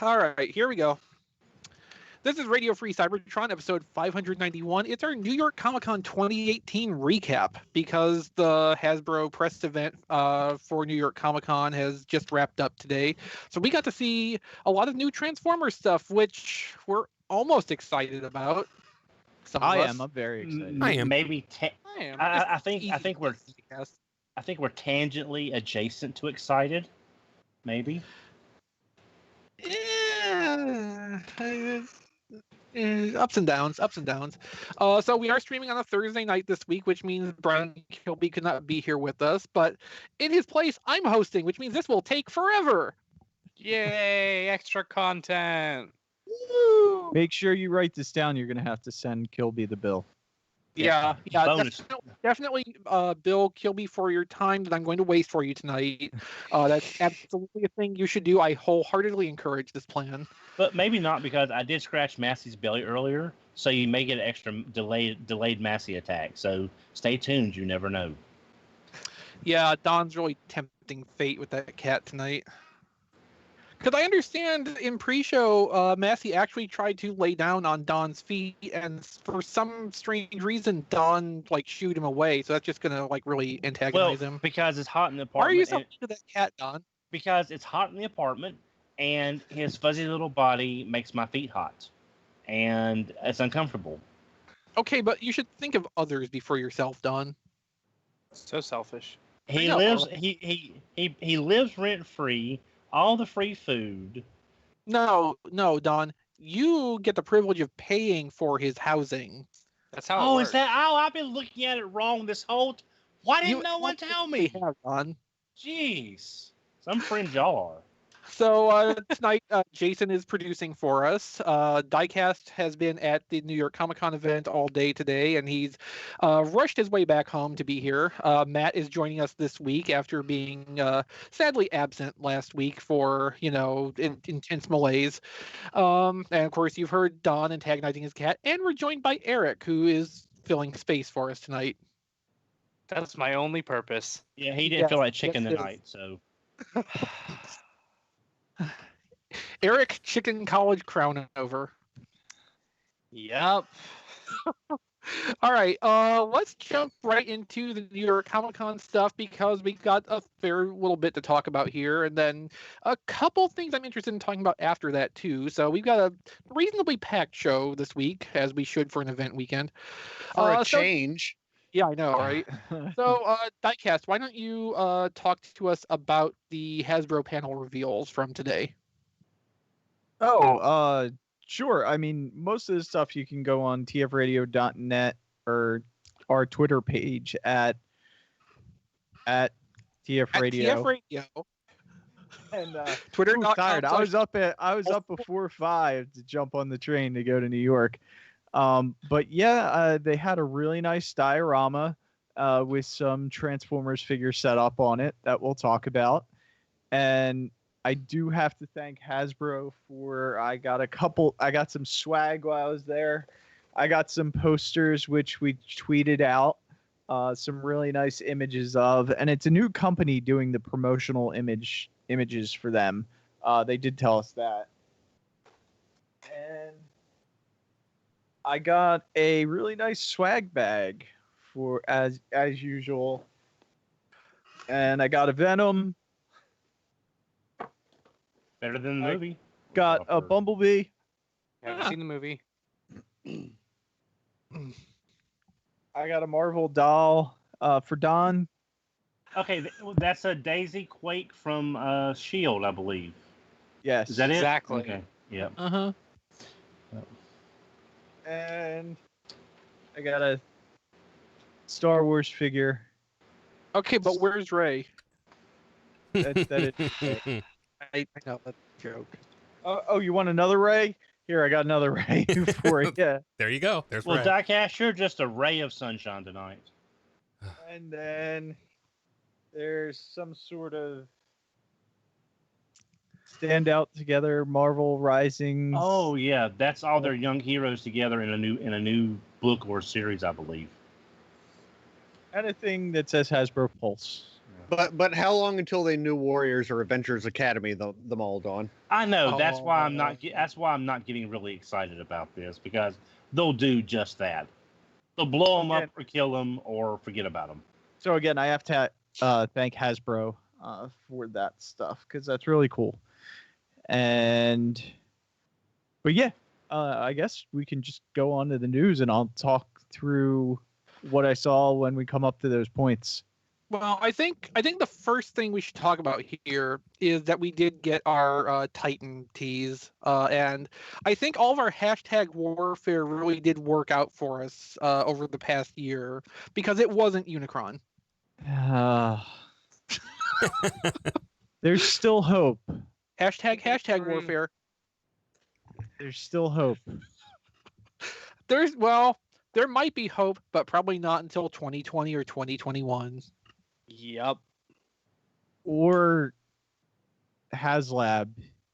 All right, here we go. This is Radio Free Cybertron, episode 591. It's our New York Comic Con 2018 recap because the Hasbro press event for New York Comic Con has just wrapped up today. So we got to see a lot of new Transformers stuff, which we're almost excited about. I am. I'm very excited. I am. Maybe. I am. I think we're tangentially adjacent to excited. Maybe. Ups and downs. So we are streaming on a Thursday night this week, which means Brian Kilby could not be here with us. But in his place, I'm hosting, which means this will take forever. Yay! Extra content. Woo! Make sure you write this down. You're going to have to send Kilby the bill. Yeah. Bonus. Definitely, Bill Kilby, for your time that I'm going to waste for you tonight. That's absolutely a thing you should do. I wholeheartedly encourage this plan. But maybe not, because I did scratch Massey's belly earlier, so you may get an extra delayed Massey attack. So stay tuned. You never know. Yeah, Don's really tempting fate with that cat tonight. Because I understand in pre-show, Massey actually tried to lay down on Don's feet, and for some strange reason, Don shooed him away. So that's just gonna really antagonize him. Because it's hot in the Why are apartment. you so into that cat, Don? Because it's hot in the apartment, and his fuzzy little body makes my feet hot, and it's uncomfortable. Okay, but you should think of others before yourself, Don. So selfish. He lives rent free. All the free food. No, Don. You get the privilege of paying for his housing. That's how it works. Is that? Oh, I've been looking at it wrong this whole. Why didn't no one tell me? Yeah, Don. Jeez, some friends y'all are. So tonight, Jason is producing for us. Diecast has been at the New York Comic Con event all day today, and he's rushed his way back home to be here. Matt is joining us this week after being sadly absent last week for, intense malaise. And of course, you've heard Don antagonizing his cat, and we're joined by Eric, who is filling space for us tonight. That's my only purpose. Yeah, he didn't feel like chicken tonight, so. Eric Chicken College Crown over. Yep. All right, let's jump right into the New York Comic Con stuff because we got a fair little bit to talk about here, and then a couple things I'm interested in talking about after that too. So we've got a reasonably packed show this week, as we should for an event weekend. For a change. Yeah, I know, right? So, Diecast, why don't you talk to us about the Hasbro panel reveals from today? Oh, sure. I mean, most of the stuff you can go on tfradio.net or our Twitter page at tfradio. At tfradio. And Twitter. Tired. I was up before 5 to jump on the train to go to New York. But yeah, they had a really nice diorama with some Transformers figures set up on it that we'll talk about. And I do have to thank Hasbro for I got some swag while I was there. I got some posters which we tweeted out, some really nice images of, and it's a new company doing the promotional images for them. They did tell us that. And I got a really nice swag bag for as usual. And I got a Venom. Better than the movie. Got a Bumblebee. Haven't seen the movie. I got a Marvel doll for Don. Okay, that's a Daisy Quake from S.H.I.E.L.D., I believe. Yes. Is that it? Exactly. Okay. Yep. Uh-huh. Yep. And I got a Star Wars figure. Okay, but where's Ray? I know that's a joke. Oh, you want another Ray? Here, I got another Ray for you. There you go. There's Well, Ray. Diecast, you're just a ray of sunshine tonight. And then there's some sort of stand out together Marvel Rising. Oh yeah, that's all their young heroes together in a new book or series, I believe. Anything that says Hasbro Pulse. But how long until they New Warriors or Avengers Academy them all on? I know that's Oh. why I'm not. That's why I'm not getting really excited about this, because they'll do just that. They'll blow them up or kill them or forget about them. So again, I have to thank Hasbro for that stuff, because that's really cool. But yeah, I guess we can just go on to the news, and I'll talk through what I saw when we come up to those points. Well, I think the first thing we should talk about here is that we did get our Titan tease, and I think all of our hashtag warfare really did work out for us over the past year, because it wasn't Unicron. There's still hope. Hashtag warfare. There's still hope. There might be hope, but probably not until 2020 or 2021. Yep. Or HasLab,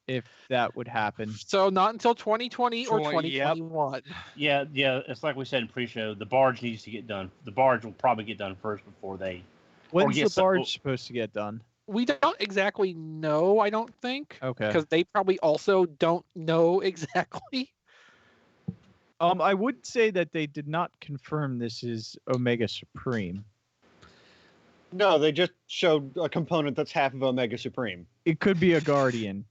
if that would happen. So not until 2020 or 2021. 2021. Yeah. It's like we said in pre-show. The barge needs to get done. The barge will probably get done first before they. When's get the barge supposed to get done? We don't exactly know, I don't think. Okay. Because they probably also don't know exactly. I would say that they did not confirm this is Omega Supreme. No, they just showed a component that's half of Omega Supreme. It could be a Guardian.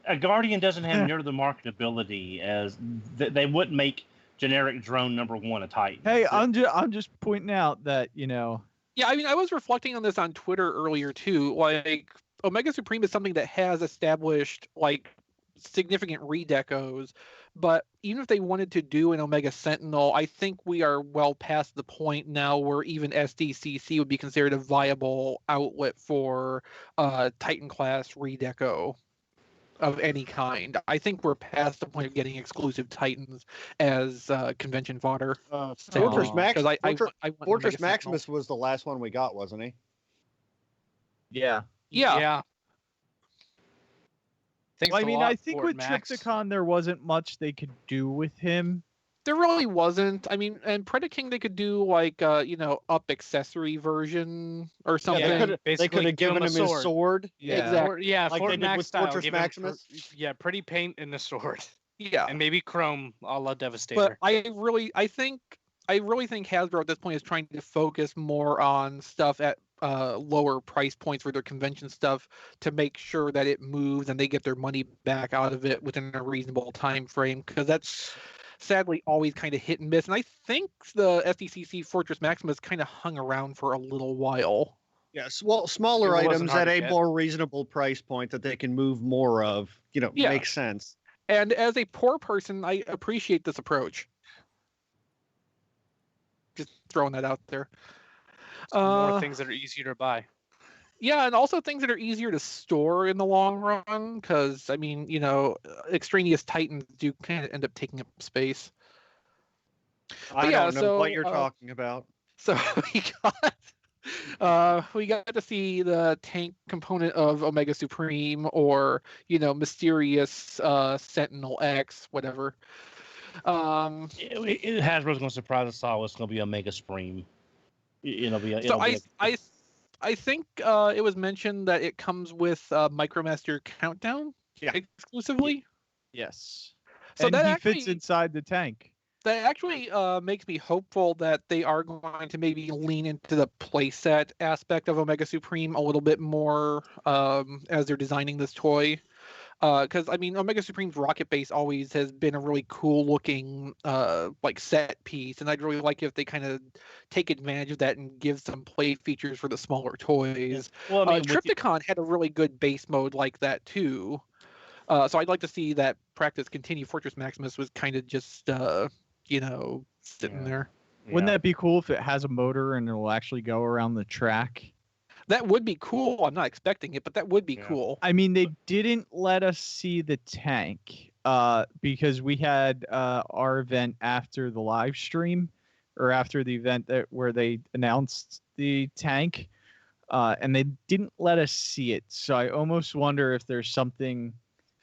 A Guardian doesn't have near the marketability as they wouldn't make generic drone number 1 a Titan. Hey, I'm just pointing out that, you know. Yeah, I mean, I was reflecting on this on Twitter earlier too. Like, Omega Supreme is something that has established like significant redecos, but even if they wanted to do an Omega Sentinel, I think we are well past the point now where even SDCC would be considered a viable outlet for Titan class redeco of any kind. I think we're past the point of getting exclusive Titans as convention fodder. Fortress Max. I Fortress want Fortress Omega Maximus was the last one we got, wasn't he? Yeah. Yeah. Thanks Well, I a mean, lot, I think Fort with Max. Trypticon, there wasn't much they could do with him. There really wasn't. I mean, and Predaking, they could do like up accessory version or something. Yeah, they basically could have give given him him a his sword. sword. Exactly. Like Fort they did Max with style. Fortress Give him Maximus. pretty paint and the sword, Yeah. and maybe chrome a la Devastator. But I really think Hasbro at this point is trying to focus more on stuff at lower price points for their convention stuff to make sure that it moves and they get their money back out of it within a reasonable time frame, because that's sadly always kind of hit and miss. And I think the SDCC Fortress Maximus kind of hung around for a little while. Yes, well, smaller It wasn't items hard at to a get. more reasonable price point that they can move more of, Yeah. makes sense. And as a poor person, I appreciate this approach. Just throwing that out there. More things that are easier to buy. Yeah, and also things that are easier to store in the long run, because I mean, extraneous Titans do kind of end up taking up space. I yeah, don't know so, what you're talking about. So we got to see the tank component of Omega Supreme, or mysterious Sentinel X, whatever. Hasbro's going to surprise us all. It's going to be Omega Supreme. I think it was mentioned that it comes with Micromaster Countdown exclusively. Yes. So and that he actually fits inside the tank. That actually makes me hopeful that they are going to maybe lean into the playset aspect of Omega Supreme a little bit more as they're designing this toy. Because I mean, Omega Supreme's rocket base always has been a really cool looking set piece, and I'd really like if they kind of take advantage of that and give some play features for the smaller toys. Well, I mean, Triptychon had a really good base mode like that too. So I'd like to see that practice continue. Fortress Maximus was kind of just sitting there. Wouldn't that be cool if it has a motor and it'll actually go around the track? That would be cool. I'm not expecting it, but that would be cool. I mean, they didn't let us see the tank because we had our event after the live stream, or after the event where they announced the tank, and they didn't let us see it. So I almost wonder if there's something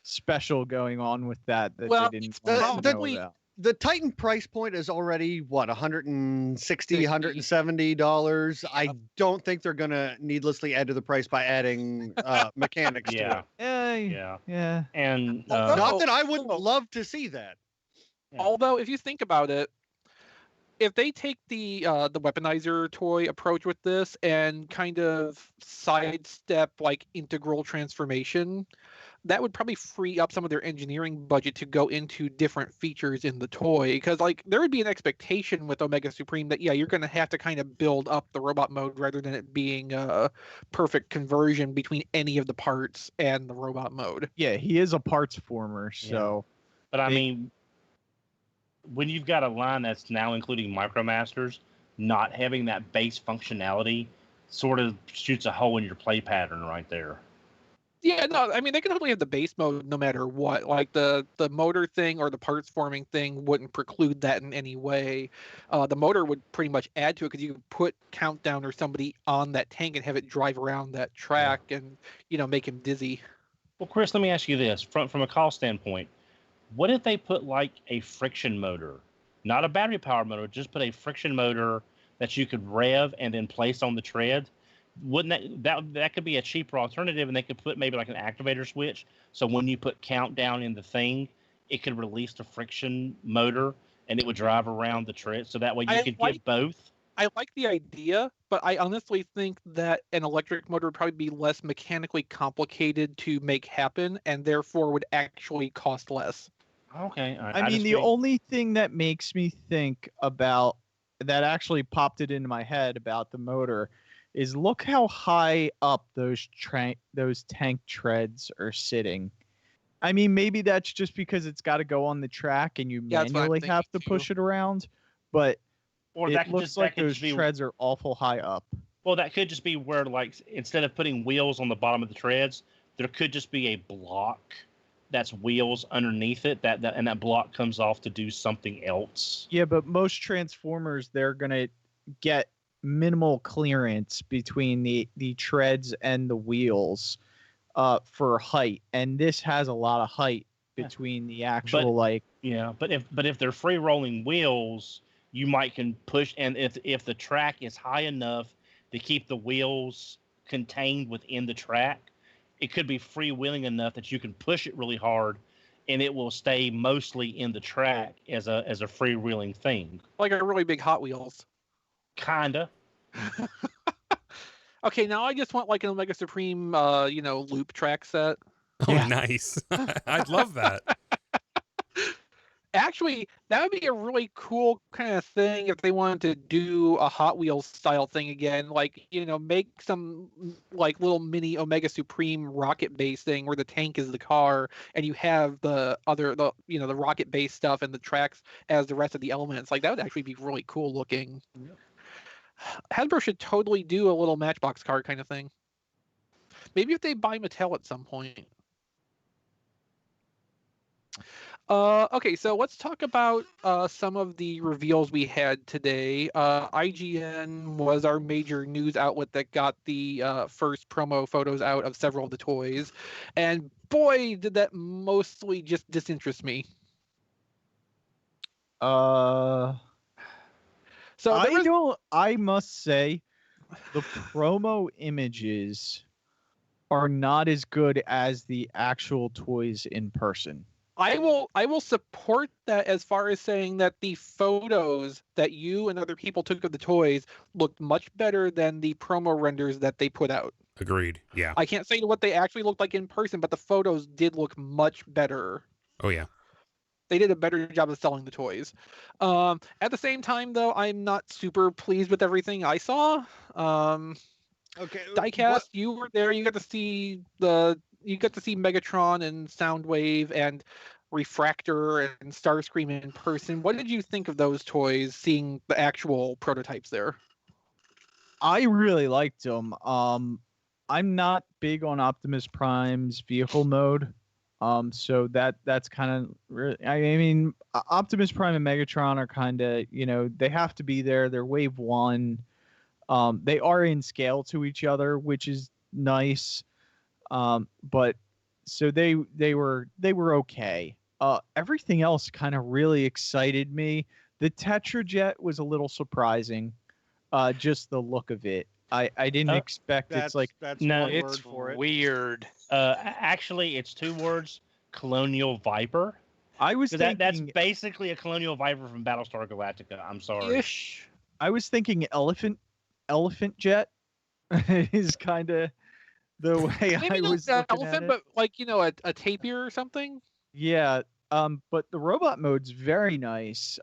special going on with that they didn't want us to know about. the Titan price point is already what, $160, $170. I don't think they're gonna needlessly add to the price by adding mechanics to Yeah. it. Yeah. And Not that I wouldn't love to see that. Yeah. Although, if you think about it, if they take the weaponizer toy approach with this and kind of sidestep like integral transformation, that would probably free up some of their engineering budget to go into different features in the toy. Because like there would be an expectation with Omega Supreme that you're going to have to kind of build up the robot mode rather than it being a perfect conversion between any of the parts and the robot mode. Yeah, he is a parts former, so. But I mean, when you've got a line that's now including MicroMasters, not having that base functionality sort of shoots a hole in your play pattern right there. Yeah, no, I mean they can totally have the base mode no matter what. Like the motor thing or the parts forming thing wouldn't preclude that in any way. The motor would pretty much add to it because you could put Countdown or somebody on that tank and have it drive around that track and make him dizzy. Well, Chris, let me ask you this from a cost standpoint. What if they put like a friction motor, not a battery power motor, just put a friction motor that you could rev and then place on the tread? Wouldn't that could be a cheaper alternative, and they could put maybe like an activator switch, so when you put Countdown in the thing, it could release the friction motor and it would drive around the tread, so that way you could get both. I like the idea, but I honestly think that an electric motor would probably be less mechanically complicated to make happen and therefore would actually cost less. Okay. I mean, the only thing that makes me think about that actually popped it into my head about the motor is look how high up those tank treads are sitting. I mean, maybe that's just because it's got to go on the track and you manually have to push it around, but it looks like those treads are awful high up. Well, that could just be where, like, instead of putting wheels on the bottom of the treads, there could just be a block that's wheels underneath it, and that block comes off to do something else. Yeah, but most Transformers, they're gonna get minimal clearance between the treads and the wheels for height, and this has a lot of height between the actual but if they're free rolling wheels, you can push, and if the track is high enough to keep the wheels contained within the track, it could be freewheeling enough that you can push it really hard and it will stay mostly in the track as a freewheeling thing. Like a really big Hot Wheels. Kinda. Okay, now I just want like an Omega Supreme loop track set. Oh, nice. I'd love that. Actually, that would be a really cool kind of thing if they wanted to do a Hot Wheels style thing again. Like, make some like little mini Omega Supreme rocket base thing where the tank is the car and you have the rocket base stuff and the tracks as the rest of the elements. Like that would actually be really cool looking. Yep. Hasbro should totally do a little Matchbox car kind of thing. Maybe if they buy Mattel at some point. Okay, so let's talk about some of the reveals we had today. IGN was our major news outlet that got the first promo photos out of several of the toys, and boy, did that mostly just disinterest me. So I must say, the promo images are not as good as the actual toys in person. I will support that as far as saying that the photos that you and other people took of the toys looked much better than the promo renders that they put out. Agreed. Yeah. I can't say what they actually looked like in person, but the photos did look much better. Oh, yeah. They did a better job of selling the toys. At the same time, though, I'm not super pleased with everything I saw. Okay. Diecast, you were there. You got to see Megatron and Soundwave and Refraktor and Starscream in person. What did you think of those toys, seeing the actual prototypes there? I really liked them. I'm not big on Optimus Prime's vehicle mode. So that's kind of really, I mean, Optimus Prime and Megatron are kind of, they have to be there. They're wave one. They are in scale to each other, which is nice. But so they were okay. Everything else kind of really excited me. The Tetrajet was a little surprising, just the look of it. I didn't expect That's it's like that's No, one It's word for it. weird. Actually, it's 2 words: Colonial Viper. I was 'Cause thinking that's basically a Colonial Viper from Battlestar Galactica. I'm sorry. Ish. I was thinking elephant jet is kind of the way Maybe I not was an looking elephant, at it. but like a tapir or something. Yeah, but the robot mode's very nice.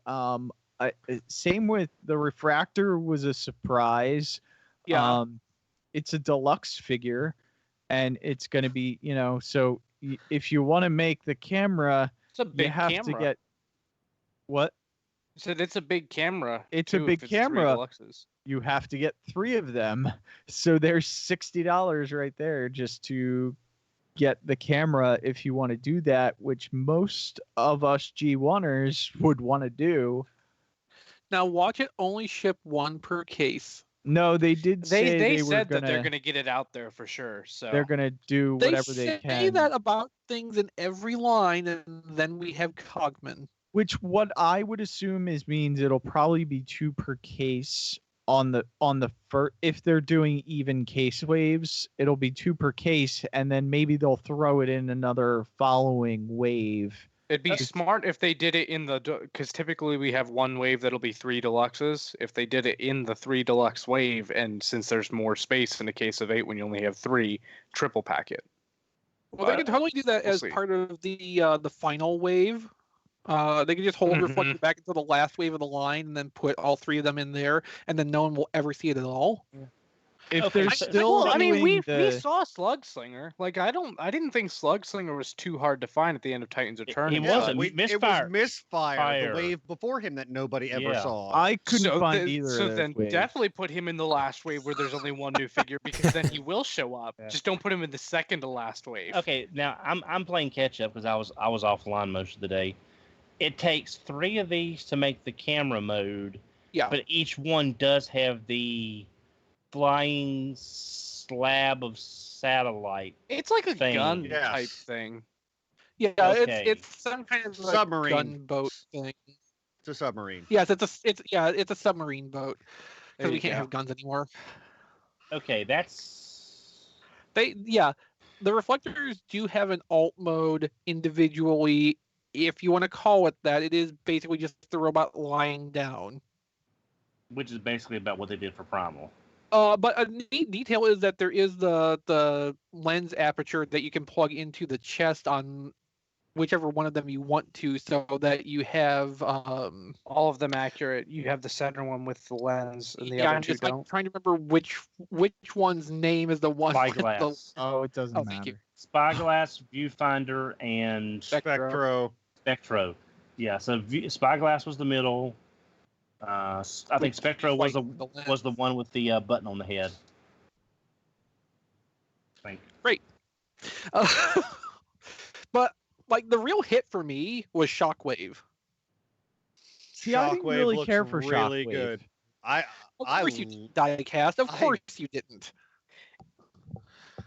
Same with the Refraktor was a surprise. Yeah. It's a deluxe figure, and it's going to be, so if you want to make the camera, It's a you big have camera. to get what? Said it's a big camera. It's a too, big if it's 3 camera. deluxes. You have to get 3 of them. So there's $60 right there just to get the camera if you want to do that, which most of us G1ers would want to do. Now watch it only ship 1 per case. No, they did say They were said gonna, that they're gonna get it out there for sure. So they're gonna do whatever they say can. that about things in every line, and then we have Cogman. Which what I would assume means it'll probably be 2 per case on the first. If they're doing even case waves, it'll be 2 per case, and then maybe they'll throw it in another following wave. it'd be smart if they did it in the because typically we have 1 wave that'll be 3 deluxes. If they did it in the 3 deluxe wave, and since there's more space in a case of 8 when you only have 3, triple pack it. Well, they could totally do that we'll as see. part of the final wave. They could just hold Reflector back until the last wave of the line, and then put all 3 of them in there, and then no one will ever see it at all. If Okay, they're so- still, I mean, we doing the- saw Slugslinger. Like I didn't think Slugslinger was too hard to find at the end of Titans Return. He and wasn't. such. We- It Misfire. was Misfire, Fire. the wave before him that nobody ever Yeah. saw. I couldn't So find then- either So of those then waves. definitely put him in the last wave where there's only 1 new figure because then he will show up. Yeah. Just don't put him in the second to last wave. Okay, now I'm playing catch up because I was offline most of the day. It takes 3 of these to make the camera mode, Yeah. but each one does have the flying slab of satellite. It's like a Thing. gun Yes. type thing. Yeah, Okay. it's some kind of like Submarine. gunboat thing. It's a submarine. Yes, it's a submarine boat There because we you can't go. have guns anymore. Okay, that's The Reflectors do have an alt mode individually. If you want to call it that, it is basically just the robot lying down. which is basically about what they did for Primal. But a neat detail is that there is the lens aperture that you can plug into the chest on whichever one of them you want to, so that you have All of them accurate. You have the center one with the lens, and the yeah, other I'm 2 just like don't. trying to remember which one's name is the one with the Spyglass, Oh, it doesn't Oh, thank matter. you. Spyglass, Viewfinder, and Spectro. Spectro. Yeah, so Spyglass was the middle. I think Spectro was the one with the button on the head. I think. But like the real hit for me was Shockwave. See, I didn't Shockwave really looks care for really Shockwave. good. I Of I course you didn't, Diecast. Of I- course you didn't.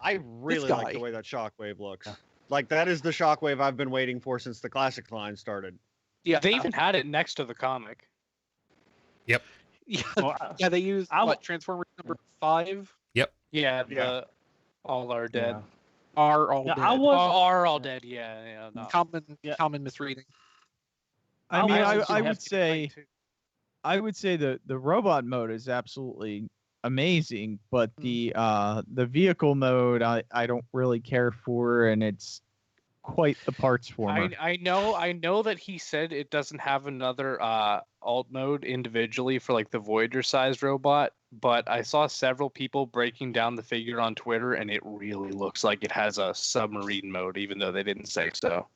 I really like guy. the way that Shockwave looks. Like that is the Shockwave I've been waiting for since the classic line started. Yeah, They even had it next to the comic. yeah, Well, yeah. They used I w- Transformers number 5 Yeah, Yeah. all are dead. are all Now, dead. I was- Are all dead. Yeah. No. Common misreading. I mean, I I also have would to say the robot mode is absolutely amazing, but the vehicle mode I don't really care for, and it's quite the parts former. I know that he said it doesn't have another alt mode individually for like the Voyager sized robot, but I saw several people breaking down the figure on Twitter, and it really looks like it has a submarine mode, even though they didn't say so.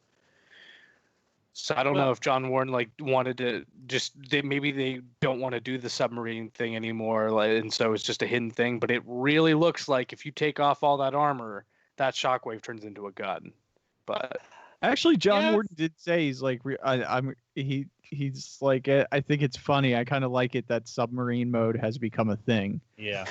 So I don't know if John Warren like wanted to maybe they don't want to do the submarine thing anymore, and so it's just a hidden thing. But it really looks like if you take off all that armor, that Shockwave turns into a gun. But Actually, John Yeah. Warden did say he's like he's like I think it's funny. I kind of like it that submarine mode has become a thing. Yeah.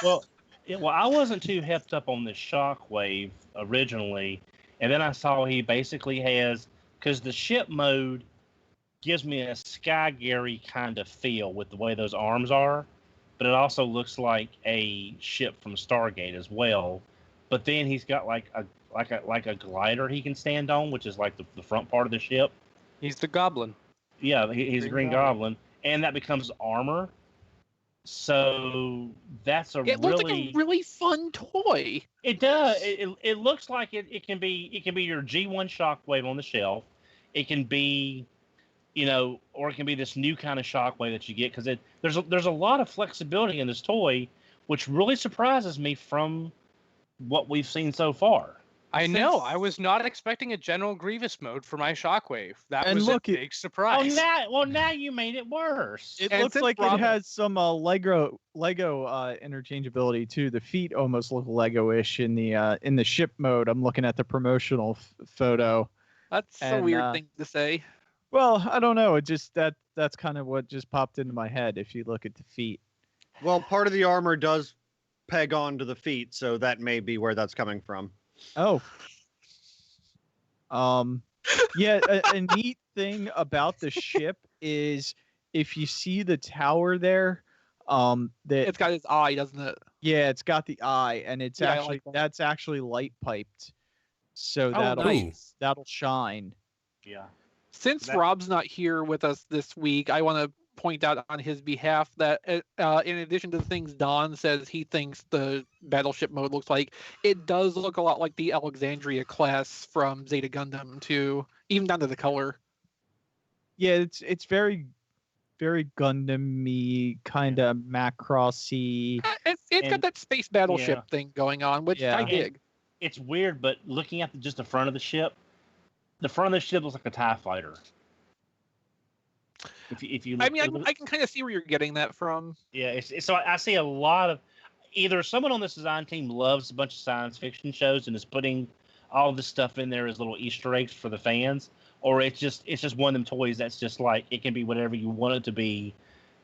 well, I wasn't too hepped up on the Shockwave originally, and then I saw he basically has because the ship mode gives me a Sky Gary kind of feel with the way those arms are, but it also looks like a ship from Stargate as well. But then he's got like a glider he can stand on, which is like the front part of the ship. He's the Goblin. Yeah, he's a Green Goblin, and that becomes armor. So that's It looks like a really fun toy. It does. It looks like it can be your G1 Shockwave on the shelf. It can be, or it can be this new kind of Shockwave that you get because there's a lot of flexibility in this toy, which really surprises me from what we've seen so far. I know. I was not expecting a General Grievous mode for my Shockwave. That was a big surprise. Now you made it worse. It looks like it has some Lego interchangeability too. The feet almost look Lego-ish in the ship mode. I'm looking at the promotional photo. That's a weird thing to say. Well, I don't know. It just that's kind of what just popped into my head. If you look at the feet. Well, part of the armor does peg onto the feet, so that may be where that's coming from. Oh. Yeah, a neat thing about the ship is if you see the tower there, it's got its eye, doesn't it? Yeah, it's got the eye, and it's that's actually light piped. So that'll shine. Yeah. Since Rob's not here with us this week, I want to point out on his behalf that in addition to the things Don says he thinks the battleship mode looks like, it does look a lot like the Alexandria class from Zeta Gundam too, even down to the color. Yeah, it's very, very Gundam-y, kind of Macrossy. It's got that space battleship thing going on, which I dig. It's weird, but looking at just the front of the ship looks like a TIE fighter. If you look, I can kind of see where you're getting that from. Yeah, so I see a lot of either someone on this design team loves a bunch of science fiction shows and is putting all this stuff in there as little Easter eggs for the fans, or it's just one of them toys that's just like it can be whatever you want it to be,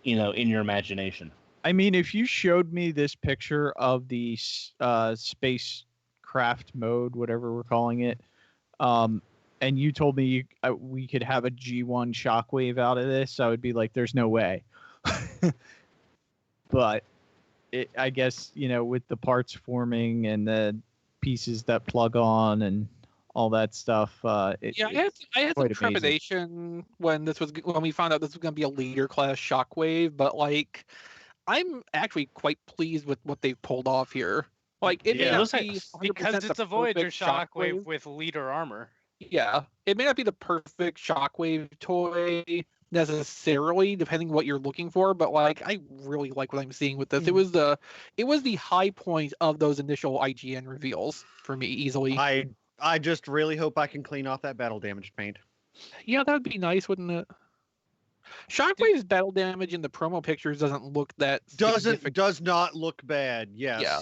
in your imagination. I mean, if you showed me this picture of the spacecraft mode, whatever we're calling it, and you told me we could have a G1 Shockwave out of this, I would be like, there's no way. But I guess, with the parts forming and the pieces that plug on and all that stuff. I had some trepidation when we found out this was going to be a leader class Shockwave, but I'm actually quite pleased with what they've pulled off here. It may not be because it's a Voyager Shockwave with leader armor. Yeah, it may not be the perfect Shockwave toy necessarily, depending what you're looking for, but I really like what I'm seeing with this. It was the high point of those initial IGN reveals for me easily. I just really hope I can clean off that battle damage paint. Yeah, that would be nice, wouldn't it? Shockwave's battle damage in the promo pictures doesn't look that does not look bad. Yes. Yeah.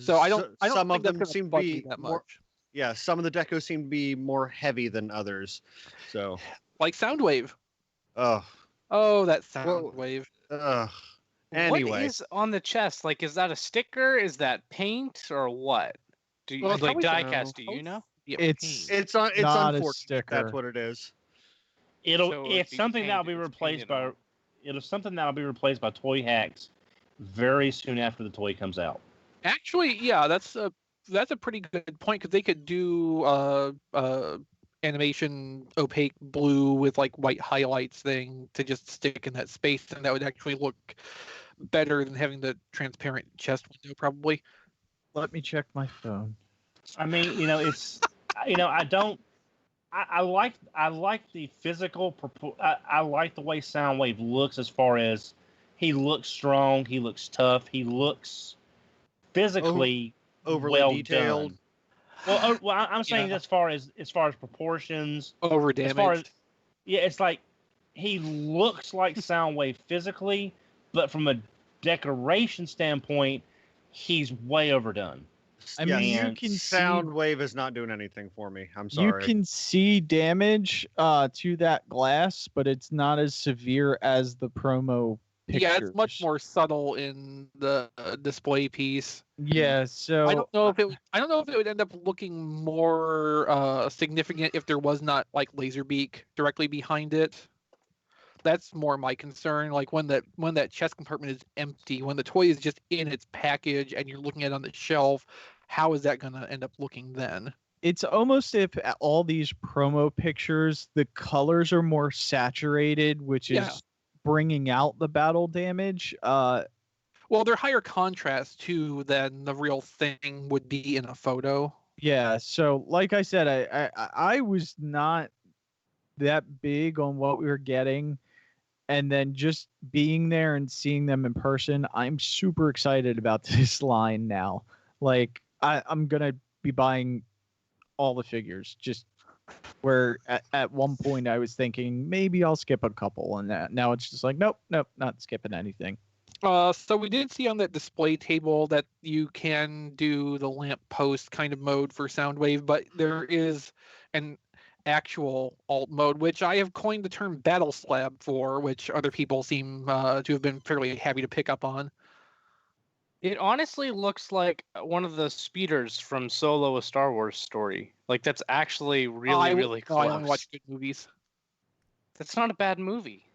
So I don't some think of them seem to be that more, much. Yeah, some of the decos seem to be more heavy than others. So like Soundwave. Oh, that Soundwave. Anyway, what is on the chest? Is that a sticker? Is that paint or what? Do you Diecast? Do you know? Yeah, it's not unfortunate. A sticker. That's what it is. It's something that'll be replaced by. It'll something that'll be replaced by Toy Hacks very soon after the toy comes out. Actually, yeah, that's a pretty good point because they could do animation opaque blue with white highlights thing to just stick in that space, and that would actually look better than having the transparent chest window probably. Let me check my phone. I mean, it's I like the physical. I like the way Soundwave looks as far as he looks strong, he looks tough, he looks physically overly detailed. Done. Well, I'm saying as far as proportions, over damaged. It's like he looks like Soundwave physically, but from a decoration standpoint, he's way overdone. I mean, you can Soundwave is not doing anything for me. I'm sorry. You can see damage to that glass, but it's not as severe as the promo pictures. Yeah, it's much more subtle in the display piece. Yeah, so I don't know if it would end up looking more significant if there was not like Laserbeak directly behind it. That's more my concern. Like when that chest compartment is empty, when the toy is just in its package and you're looking at it on the shelf, how is that going to end up looking then? it's almost if all these promo pictures, the colors are more saturated, which Yeah. is bringing out the battle damage. Well, they're higher contrast too than the real thing would be in a photo. Yeah, so like I said, I was not that big on what we were getting, and then just being there and seeing them in person, I'm super excited about this line now. Like I'm gonna be buying all the figures. Just where at one point I was thinking maybe I'll skip a couple, and that now it's just like nope, not skipping anything. So we did see on that display table that you can do the lamp post kind of mode for Soundwave, but there is an actual alt mode, which I have coined the term battle slab for, which other people seem to have been fairly happy to pick up on. It honestly looks like one of the speeders from Solo: A Star Wars Story. Like that's actually really close. I only watch good movies. That's not a bad movie.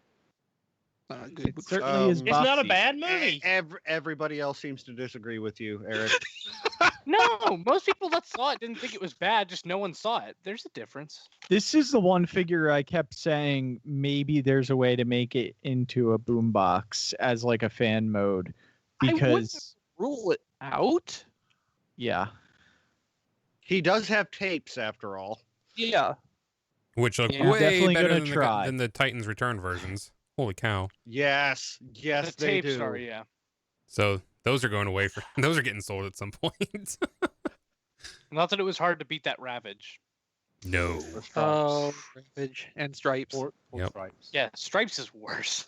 Good. It certainly is. It's not a boxy. bad movie. Everybody else seems to disagree with you, Eric. No, most people that saw it didn't think it was bad. Just no one saw it. There's a difference. This is the one figure I kept saying maybe there's a way to make it into a boombox as like a fan mode, I wouldn't because rule it out. yeah, He does have tapes, after all. Yeah. Which look Yeah. way Definitely better gonna than try. than the Titans Return versions. Holy cow! Yes, The they tapes do. are, yeah. So those are going away for those are getting sold at some point. Not that it was hard to beat that Ravage. No. Or Stripes. Oh, Ravage and Stripes. Or Yep. Stripes. Yeah, Stripes is worse.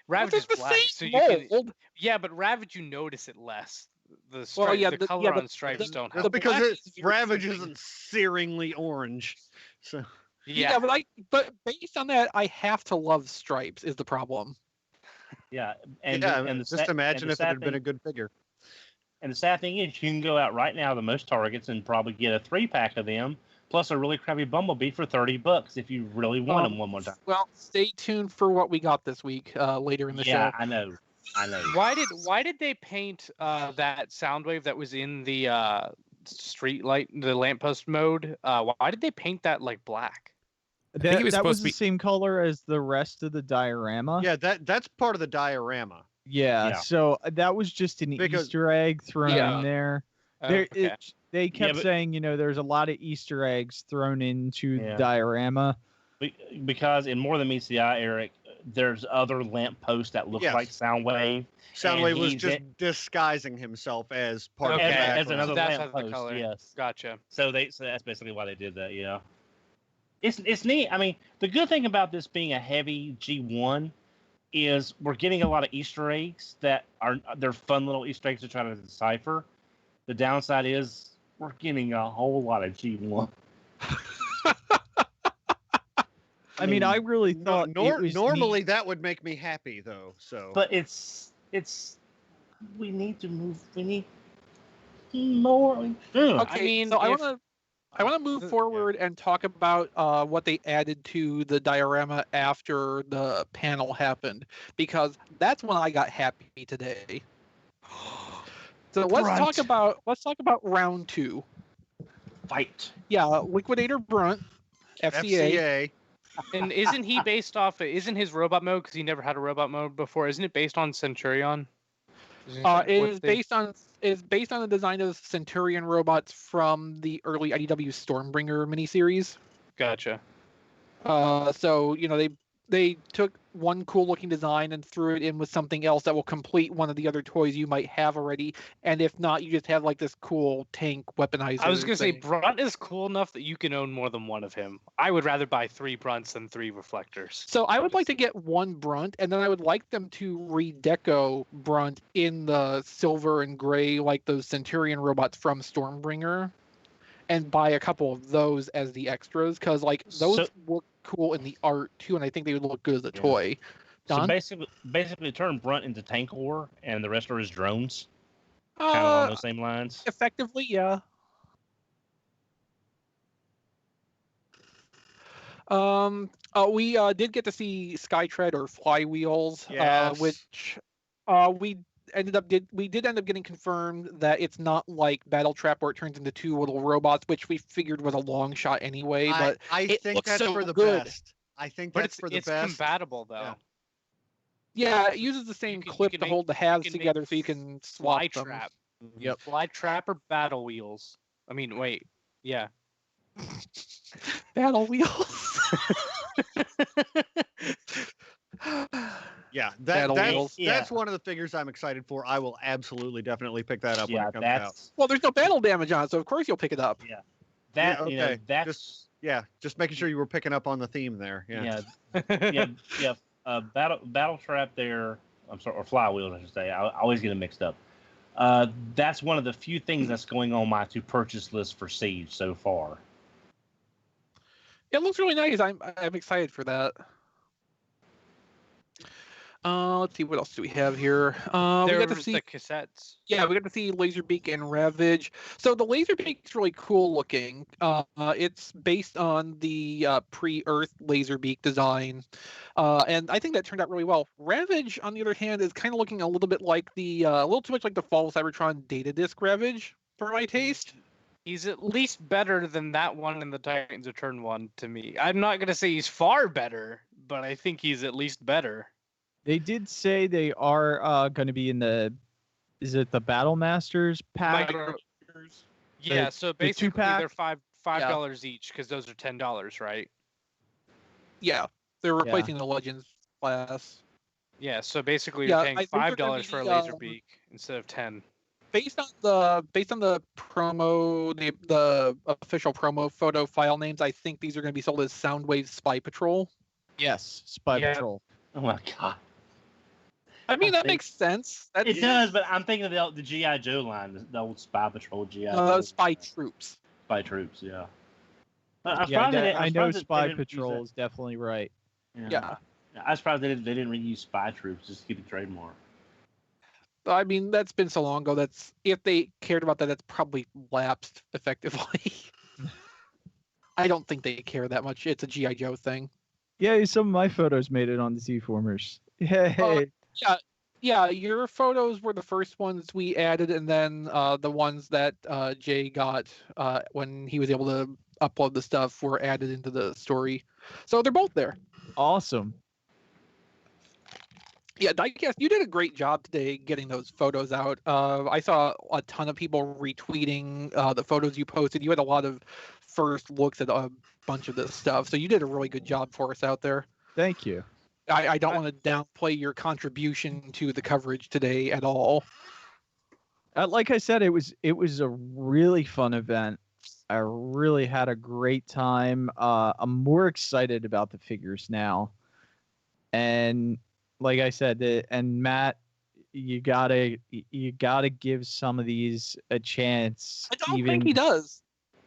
Well, Ravage they're is the black, same so you can. mold. Yeah, but Ravage you notice it less. The Well, yeah, the the- color yeah, on Stripes the- don't That's help. because black is very Ravage something. isn't searingly orange. So Yeah, but based on that, I have to love Stripes is the problem. Yeah, and yeah, and the just sa- imagine and the if it sad had been thing- a good figure. And the sad thing is, you can go out right now to most Targets and probably get a 3-pack of them, plus a really crappy Bumblebee for $30 if you really want them one more time. Well, stay tuned for what we got this week later in the Yeah, show. I know. Why did they paint that Soundwave that was in the street light, the lamppost mode? Why did they paint that like black? think it was That was supposed to the be- same color as the rest of the diorama. Yeah, that's part of the diorama. Yeah, so that was just an Because- Easter egg thrown Yeah. in there. Okay. They kept but- saying, there's a lot of Easter eggs thrown into the Yeah. diorama. Because in More Than Meets the Eye, Eric, there's other lampposts that look Yes. like Soundwave. Soundwave was he's just in- disguising himself as part Okay. of the As background. another That's lamppost, the color. yes. Gotcha. So that's basically why they did that. Yeah, it's neat. I mean, the good thing about this being a heavy G1 is we're getting a lot of Easter eggs they're fun little Easter eggs to try to decipher. The downside is we're getting a whole lot of G1. I mean, I really thought it was normally neat. that would make me happy though. So But it's we need to move. We need more. Okay, I mean, so I if- want to move forward and talk about what they added to the diorama after the panel happened, because that's when I got happy today. So let's talk about round 2. Fight. Yeah, Liquidator Brunt, FCA. FCA. And isn't he based off? Isn't his robot mode, because he never had a robot mode before? Isn't it based on Centurion? It is based on the design of Centurion robots from the early IDW Stormbringer miniseries. Gotcha. So they took one cool looking design and threw it in with something else that will complete one of the other toys you might have already. And if not, you just have like this cool tank weaponizer. I was gonna say thing. Brunt is cool enough that you can own more than one of him. I would rather buy 3 Brunts than 3 Refraktors. So I would like to get one Brunt, and then I would like them to redeco Brunt in the silver and gray, like those Centurion robots from Stormbringer, and buy a couple of those as the extras, because like those So- look cool in the art too, and I think they would look good as a Yeah. toy. So Don? basically turn Brunt into tank war, and the rest are his drones. Kind of along those same lines. Effectively, yeah. We did get to see Skytread or Flywheels, Yes. which we did end up getting confirmed that it's not like Battle Trap where it turns into two little robots, which we figured was a long shot anyway. But I it think looks that's so for the good. best. I think But that's for the it's best. compatible though. Yeah. Yeah, it uses the same can- you clip can to make- hold the you halves can make together so you can swap Fly them. trap. Yep. Fly trap or battle wheels. I mean, wait. Yeah. Battle wheels. Yeah, Battle Wheels. that's one of the figures I'm excited for. I will absolutely definitely pick that up when Yeah, it comes out. that's Well, there's no battle damage on it, so of course you'll pick it up. yeah. That Yeah, you know okay. that's Just making sure you were picking up on the theme there. Yeah. yeah. Battle trap there. I'm sorry, or flywheels, I should say. I always get them mixed up. That's one of the few things that's going on my to purchase list for Siege so far. It looks really nice. I'm excited for that. Let's see, what else do we have here? We got to There's see, the cassettes. yeah, we got to see Laserbeak and Ravage. So the Laserbeak's really cool looking. It's based on the pre-Earth Laserbeak design, and I think that turned out really well. Ravage, on the other hand, is kind of looking a little bit like a little too much like the Fall Cybertron Data Disc Ravage for my taste. He's at least better than that one in the Titans Return one to me. I'm not gonna say he's far better, but I think he's at least better. They did say they are going to be in is it the Battle Masters pack? Yeah, so basically two-pack? they're $5 each because those are $10, right? Yeah, they're replacing the Legends class. Yeah, so basically you're paying I think they're gonna $5 for a be, Laserbeak instead of 10. Based on the promo, the official promo photo file names, I think these are going to be sold as Soundwave Spy Patrol. Yes, Spy Patrol. Oh my god. I mean, that makes sense. It does, but I'm thinking of the GI Joe line, the old Spy Patrol GI Joe. Spy Troops. Spy Troops, yeah. I know Spy Patrol is definitely right. Yeah. I was surprised they didn't reuse Spy Troops just to keep the trademark. I mean, that's been so long ago. If they cared about that, that's probably lapsed effectively. I don't think they care that much. It's a GI Joe thing. Yeah, some of my photos made it on the TFormers. Hey. Yeah. Your photos were the first ones we added, and then the ones that Jay got when he was able to upload the stuff were added into the story. So they're both there. Awesome. Yeah, Diecast, you did a great job today getting those photos out. I saw a ton of people retweeting the photos you posted. You had a lot of first looks at a bunch of this stuff, so you did a really good job for us out there. Thank you. I don't want to downplay your contribution to the coverage today at all. Like I said, it was a really fun event. I really had a great time. I'm more excited about the figures now, and like I said, and Matt, you gotta give some of these a chance. I don't think he does.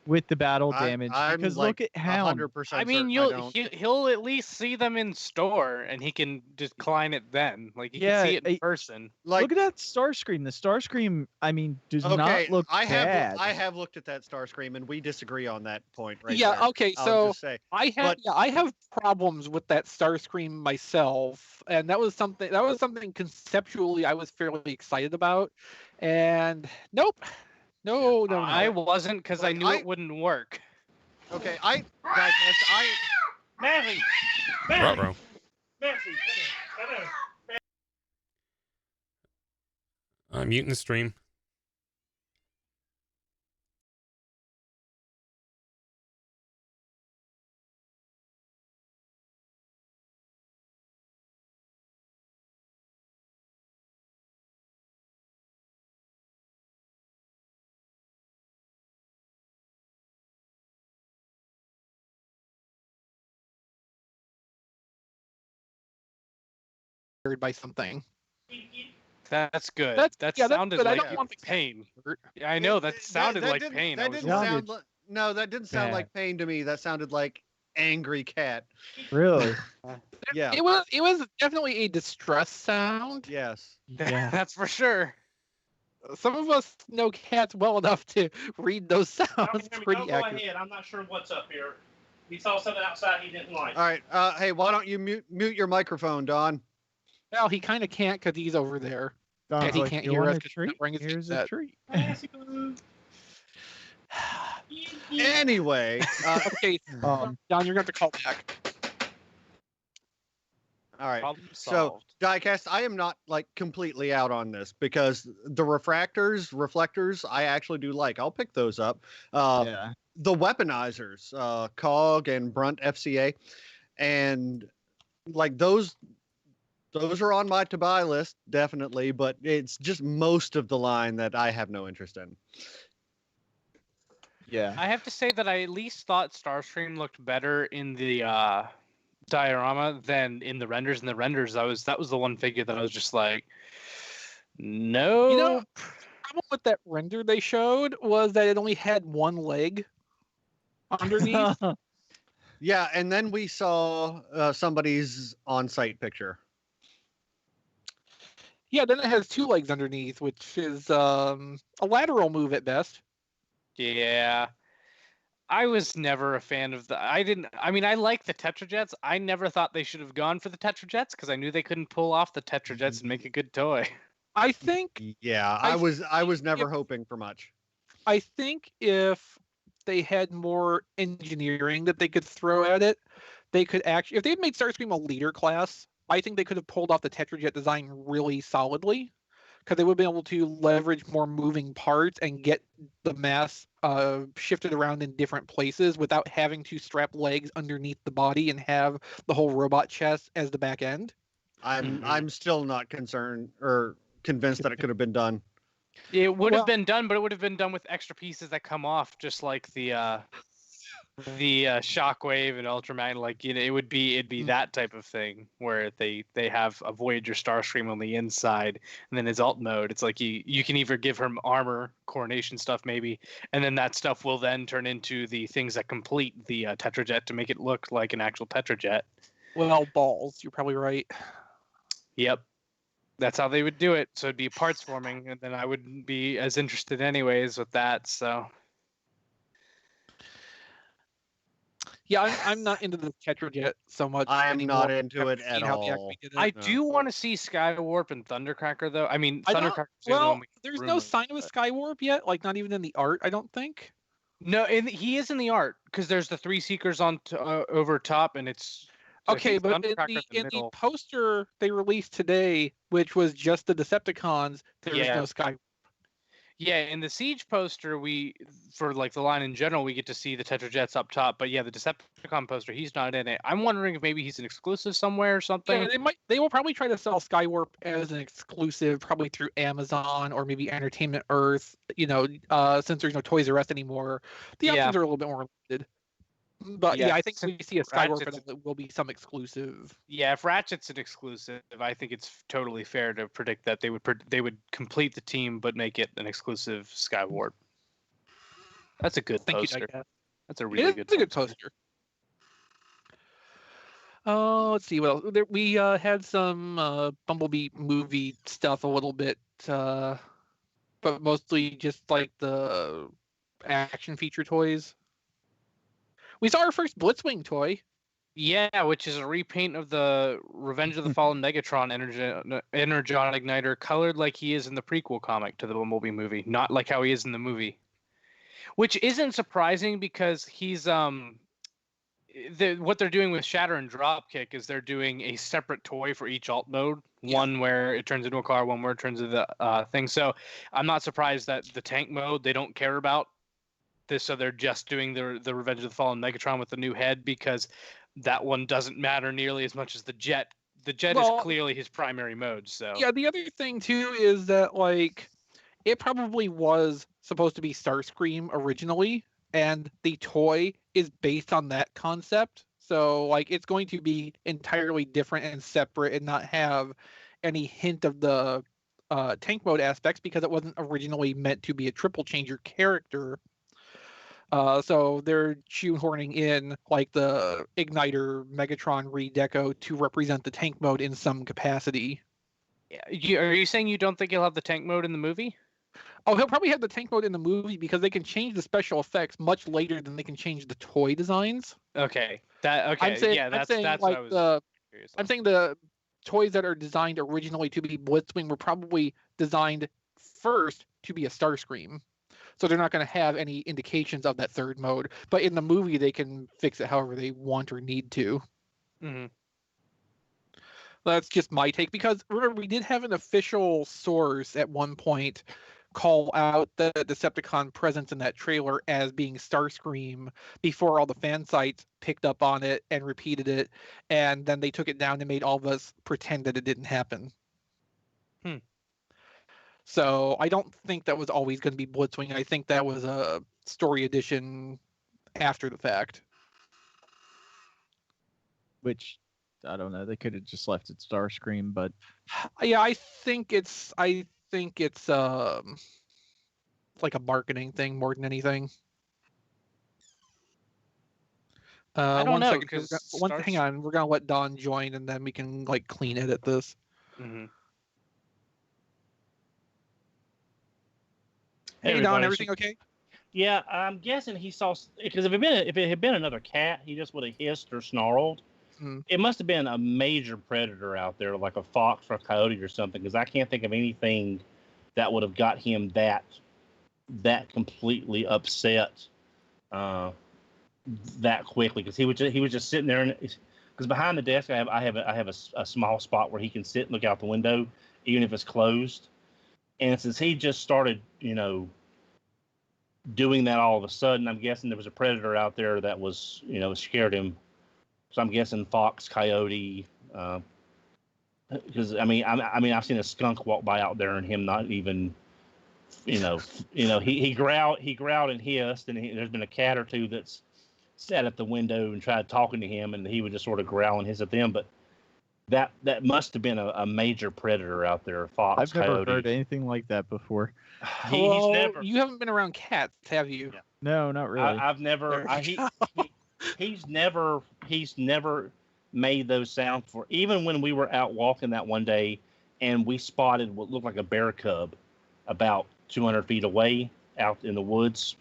With the battle damage, I'm because like look at Hound. 100% I mean, he'll at least see them in store, and he can decline it then. Like he can see it in person. Like, look at that Starscream. The Starscream, I mean, does not look bad. I have looked at that Starscream, and we disagree on that point, right? Yeah. there. Okay. I'll So just say. I have problems with that Starscream myself, and that was something conceptually I was fairly excited about, and nope. No. I wasn't because I knew it wouldn't work. Okay, Massey! Ruh-roh. Muting the stream. By something. That's good. That that's sounded good. I like don't want the pain. Yeah, I know that sounded like pain. That didn't sound like pain to me. That sounded like angry cat. Really? Yeah. It was definitely a distress sound. Yes. Yeah. That's for sure. Some of us know cats well enough to read those sounds pretty Go accurately. ahead. I'm not sure what's up here. He saw something outside he didn't like. All right. Hey, why don't you mute your microphone, Don? Well, he kind of can't because he's over there. Don's he like, can't "You hear want us a 'cause he's not treat? wearing his Here's a headset." treat." Anyway, Okay, Don, you're going to have to call back. all right. Problem So, solved. Diecast, I am not like completely out on this because the reflectors, I actually do like. I'll pick those up. Yeah. The weaponizers, COG and Brunt FCA, and like those are on my to buy list definitely, but it's just most of the line that I have no interest in. Yeah. I have to say that I at least thought Starscream looked better in the diorama than in the renders. In the renders, that was the one figure that I was just like, no. You know, the problem with that render they showed was that it only had one leg underneath. Yeah, and then we saw somebody's on-site picture. Yeah, then it has two legs underneath, which is a lateral move at best. Yeah. I was never a fan of I like the Tetrajets. I never thought they should have gone for the Tetrajets because I knew they couldn't pull off the Tetrajets and make a good toy. I think Yeah, I was never hoping for much. I think if they had more engineering that they could throw at it, they could actually, if they had made Starscream a leader class, I think they could have pulled off the Tetrajet design really solidly, because they would have been able to leverage more moving parts and get the mass shifted around in different places without having to strap legs underneath the body and have the whole robot chest as the back end. I'm still not concerned or convinced that it could have been done. It would Well- have been done, but it would have been done with extra pieces that come off, just like the Shockwave and Ultraman. Like, it'd be that type of thing where they have a Voyager Starscream on the inside, and then his alt mode. It's like you can either give her armor, coronation stuff maybe, and then that stuff will then turn into the things that complete the Tetrajet to make it look like an actual Tetrajet. Well, balls, you're probably right. Yep. That's how they would do it. So it'd be parts forming, and then I wouldn't be as interested anyways with that. So Yeah, I'm not into the Tetrajet so much. I am anymore. not into it I've at seen how they all. actually did it. I No. do want to see Skywarp and Thundercracker, though. I mean, I don't- Thundercracker's the only one Well, we can there's no rumor, sign of a but- Skywarp yet, like not even in the art, I don't think. No, and he is in the art because there's the three Seekers on over top, and it's I Okay, think but in Thundercracker the middle. poster they released today, which was just the Decepticons, there's Yeah. no Skywarp. Yeah, in the Siege poster, for like the line in general, we get to see the Tetrajets up top. But yeah, the Decepticon poster, he's not in it. I'm wondering if maybe he's an exclusive somewhere or something. Yeah, they will probably try to sell Skywarp as an exclusive, probably through Amazon or maybe Entertainment Earth. Since there's no Toys R Us anymore, the Yeah. options are a little bit more limited. But yeah, I think since we see a Skywarp, Ratchet's- and it will be some exclusive. Yeah, if Ratchet's an exclusive, I think it's totally fair to predict that they would complete the team but make it an exclusive Skywarp. That's a good Thank poster. you, Diecast. That's a really good. It's a good poster. Let's see what else. We had some Bumblebee movie stuff a little bit, but mostly just like the action feature toys. We saw our first Blitzwing toy. Yeah, which is a repaint of the Revenge of the Fallen Megatron Energon Igniter, colored like he is in the prequel comic to the Bumblebee movie, not like how he is in the movie. Which isn't surprising because he's what they're doing with Shatter and Dropkick is they're doing a separate toy for each alt mode. Yeah. One where it turns into a car, one where it turns into the thing. So I'm not surprised that the tank mode they don't care about this, so they're just doing the Revenge of the Fallen Megatron with the new head because that one doesn't matter nearly as much as the jet. The jet is clearly his primary mode. So Yeah, the other thing too is that like it probably was supposed to be Starscream originally, and the toy is based on that concept. So like it's going to be entirely different and separate and not have any hint of the tank mode aspects because it wasn't originally meant to be a triple changer character. So they're shoehorning in like the Igniter Megatron Redeco to represent the tank mode in some capacity. Are you saying you don't think he'll have the tank mode in the movie? Oh, he'll probably have the tank mode in the movie because they can change the special effects much later than they can change the toy designs. Okay. I'm saying, yeah, that's like what I was curious on. I'm saying the toys that are designed originally to be Blitzwing were probably designed first to be a Starscream. So they're not going to have any indications of that third mode. But in the movie, they can fix it however they want or need to. Mm-hmm. That's just my take, because remember, we did have an official source at one point call out the Decepticon presence in that trailer as being Starscream before all the fan sites picked up on it and repeated it, and then they took it down and made all of us pretend that it didn't happen. So I don't think that was always going to be Blitzwing. I think that was a story edition after the fact. Which, I don't know. They could have just left it Starscream, but Yeah, I think it's like a marketing thing more than anything. I don't know, second, hang on, we're gonna let Don join, and then we can like clean edit this. Mm-hmm. Hey Don, everything okay? Yeah, I'm guessing he saw, because if it had been another cat, he just would have hissed or snarled. It must have been a major predator out there, like a fox or a coyote or something, because I can't think of anything that would have got him that completely upset that quickly. Because he was just sitting there, and because behind the desk I have a small spot where he can sit and look out the window, even if it's closed. And since he just started, doing that all of a sudden, I'm guessing there was a predator out there that was, scared him. So I'm guessing fox, coyote, because I've seen a skunk walk by out there and him not even, he growled and hissed, and there's been a cat or two that's sat at the window and tried talking to him, and he would just sort of growl and hiss at them. But that must have been a major predator out there, fox, I've never coyote. heard anything like that before. He's never. You haven't been around cats, have you? Yeah. No, not really. I've never. He's never made those sounds before. Even when we were out walking that one day, and we spotted what looked like a bear cub about 200 feet away out in the woods.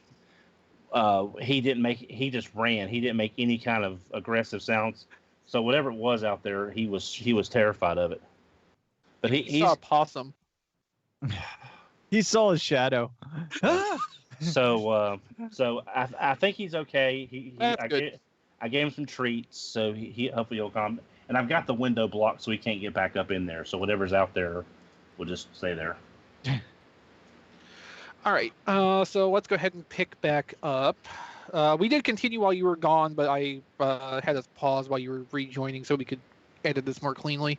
He just ran. He didn't make any kind of aggressive sounds. So whatever it was out there, he was terrified of it. But he saw a possum. He saw his shadow. So I think he's okay. I gave him some treats, so he hopefully he'll come. And I've got the window blocked, so he can't get back up in there. So whatever's out there will just stay there. All right. So let's go ahead and pick back up. We did continue while you were gone, but I had us pause while you were rejoining so we could edit this more cleanly.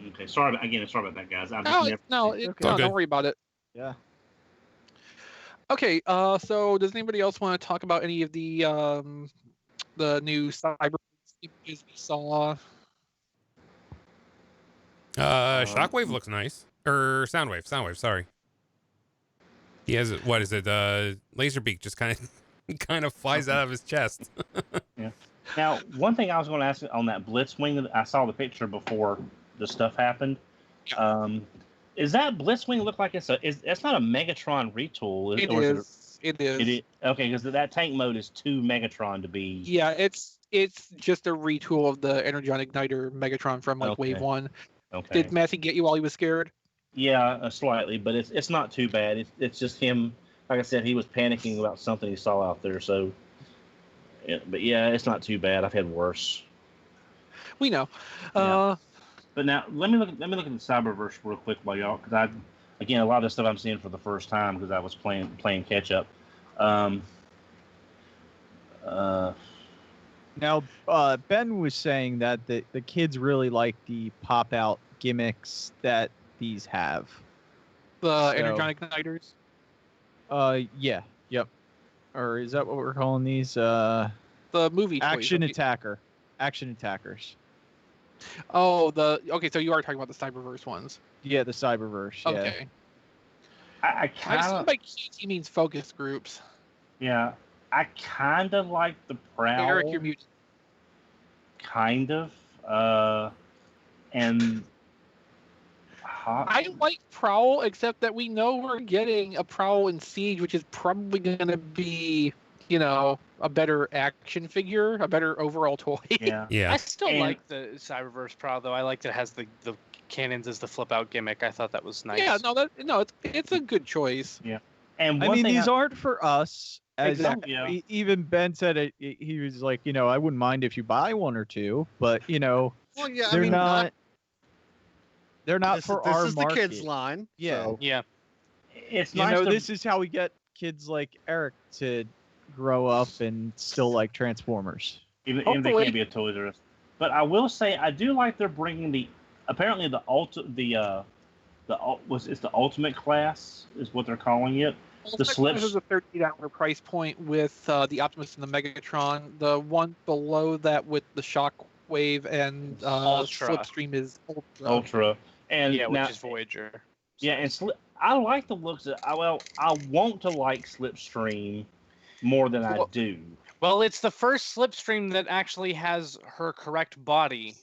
Okay. Sorry about that, guys. Don't worry about it. Yeah. Okay. So does anybody else want to talk about any of the new Cybertron images we saw? Shockwave looks nice. Or Soundwave. Sorry. He has what is it? Laser beak just kind of flies out of his chest. Yeah. Now, one thing I was going to ask on that Blitzwing, I saw the picture before the stuff happened. Is that Blitzwing look like that's not a Megatron retool? It is. Okay, because that tank mode is too Megatron to be. Yeah, it's just a retool of the Energon Igniter Megatron from Wave 1. Okay. Did Matthew get you while he was scared? Yeah, slightly, but it's not too bad. It's just him. Like I said, he was panicking about something he saw out there. So, but yeah, it's not too bad. I've had worse. We know. Yeah. But now let me look at the Cyberverse real quick while y'all, because a lot of this stuff I'm seeing for the first time because I was playing catch up. Now, Ben was saying that the kids really like the pop out gimmicks that these have. The Energon Igniters? Yeah. Yep. Or is that what we're calling these? The movie Action toys. Action Attackers. Oh, okay, so you are talking about the Cyberverse ones. Yeah, the Cyberverse. Yeah. Okay. I assume by kids he means focus groups. Yeah. I kind of like the Prowl. Eric, you're muted. Kind of. And I like Prowl, except that we know we're getting a Prowl in Siege, which is probably going to be, a better action figure, a better overall toy. Yeah. Yeah. I still like the Cyberverse Prowl, though. I like that it has the cannons as the flip out gimmick. I thought that was nice. Yeah, it's a good choice. Yeah. And I mean, these aren't for us. As Exactly. even Ben said, he was like, I wouldn't mind if you buy one or two, but Well, yeah, they're not. They're not this, for this our is market. the kids line. Yeah. So. Yeah. It's nice. This is how we get kids like Eric to grow up and still like Transformers. Even they can't be a Toys R Us. But I will say, I do like they're bringing apparently the ultimate class is what they're calling it. The slips is a $30 price point with the Optimus and the Megatron. The one below that with the Shockwave and Ultra. Slipstream is Ultra, and which is Voyager. Yeah, and I like the looks of. I want to like Slipstream more than I do. Well, it's the first Slipstream that actually has her correct body.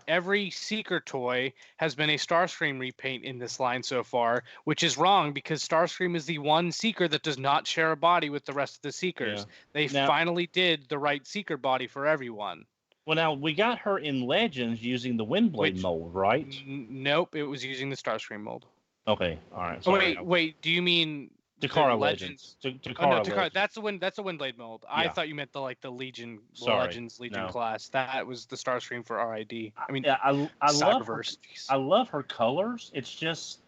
Every Seeker toy has been a Starscream repaint in this line so far, which is wrong because Starscream is the one Seeker that does not share a body with the rest of the Seekers. Yeah. They finally did the right Seeker body for everyone. Well, now, we got her in Legends using the Windblade mold, right? Nope, it was using the Starscream mold. Okay, all right. Oh, wait, do you mean... Takara Legends. Takara. That's a Windblade mold. Yeah. I thought you meant the Legion Legends class. That was the Starscream for RID. I mean, I love her colors. It's just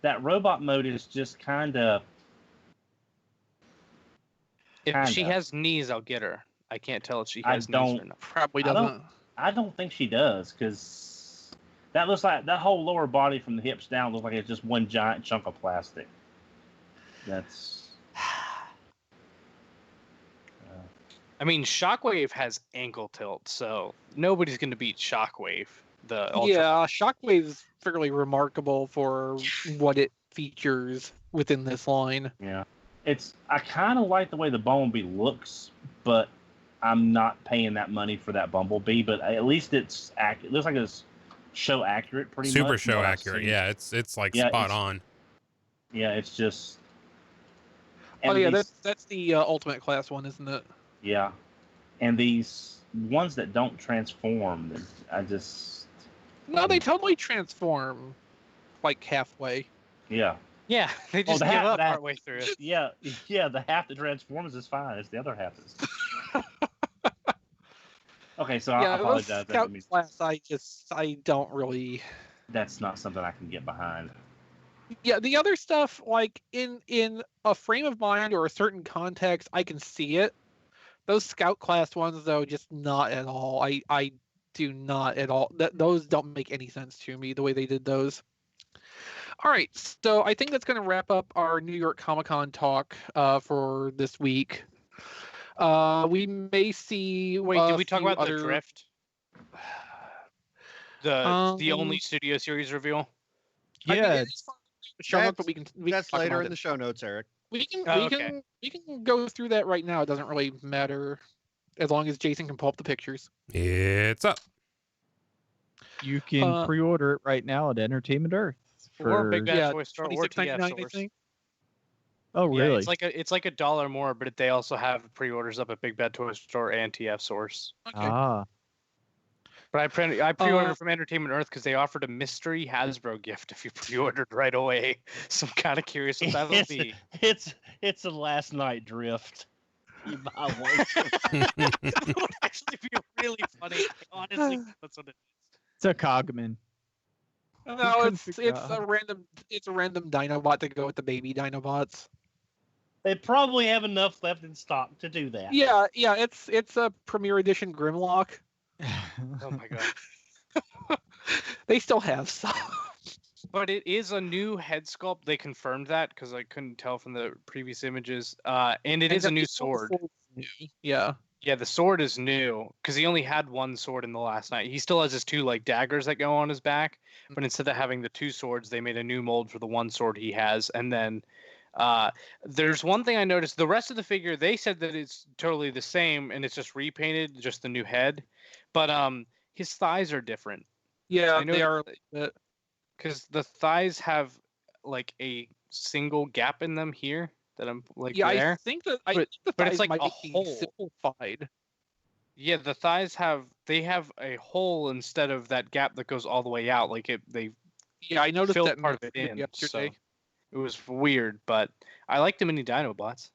that robot mode is just kind of. If she has knees, I'll get her. I can't tell if she has knees or not. Probably doesn't. I don't think she does because that looks like that whole lower body from the hips down looks like it's just one giant chunk of plastic. That's. I mean, Shockwave has ankle tilt, so nobody's going to beat Shockwave. The Ultra. Yeah, Shockwave is fairly remarkable for what it features within this line. Yeah, I kind of like the way the Bumblebee looks, but I'm not paying that money for that Bumblebee. But at least it looks like it's show accurate, pretty much. Super show accurate. Yeah, it's like spot on. Yeah, it's just. That's the ultimate class one, isn't it? Yeah, and these ones that don't transform, I just. No, they totally transform, like halfway. Yeah. Yeah, they just give up partway through. Yeah, the half that transforms is fine. It's the other half that's. Okay, so I apologize. Scout class, I don't really. That's not something I can get behind. Yeah, the other stuff, like in a frame of mind or a certain context, I can see it. Those Scout class ones, though, just not at all. I do not at all. Those don't make any sense to me the way they did those. All right, so I think that's going to wrap up our New York Comic-Con talk for this week. We may see. Wait, did we talk about the Drift? The only Studio Series reveal. Yeah, that's later in the show notes, Eric. We can go through that right now. It doesn't really matter as long as Jason can pull up the pictures. It's up. You can pre-order it right now at Entertainment Earth or Big Bad Toy Store or $26.99, I think. Oh, really? Yeah, it's like $1 more, but they also have pre-orders up at Big Bad Toy Store and TF Source. Okay. But I pre-ordered from Entertainment Earth because they offered a mystery Hasbro gift if you pre-ordered right away. So I'm kind of curious what that'll be. It's a last night drift. You buy one. That would actually be really funny. Honestly, that's what it is. It's a Cogman. No, it's a random Dinobot to go with the baby Dinobots. They probably have enough left in stock to do that. Yeah, it's a Premier Edition Grimlock. Oh my god. They still have some. But it is a new head sculpt. They confirmed that because I couldn't tell from the previous images. And it is a new sword. Yeah. Yeah, the sword is new because he only had one sword in the last night. He still has his two daggers that go on his back, but instead of having the two swords, they made a new mold for the one sword he has. And then There's one thing I noticed. The rest of the figure, they said that it's totally the same and it's just repainted, just the new head. But his thighs are different. Yeah, I know they are. because the thighs have like a single gap in them here that I'm like Yeah, there. I think the but it's thighs like might a be hole. simplified. Yeah, the thighs have a hole instead of that gap that goes all the way out. Like they Yeah, I noticed filled that part of it video in. yesterday. So it was weird, but I like the Mini-Dinobots.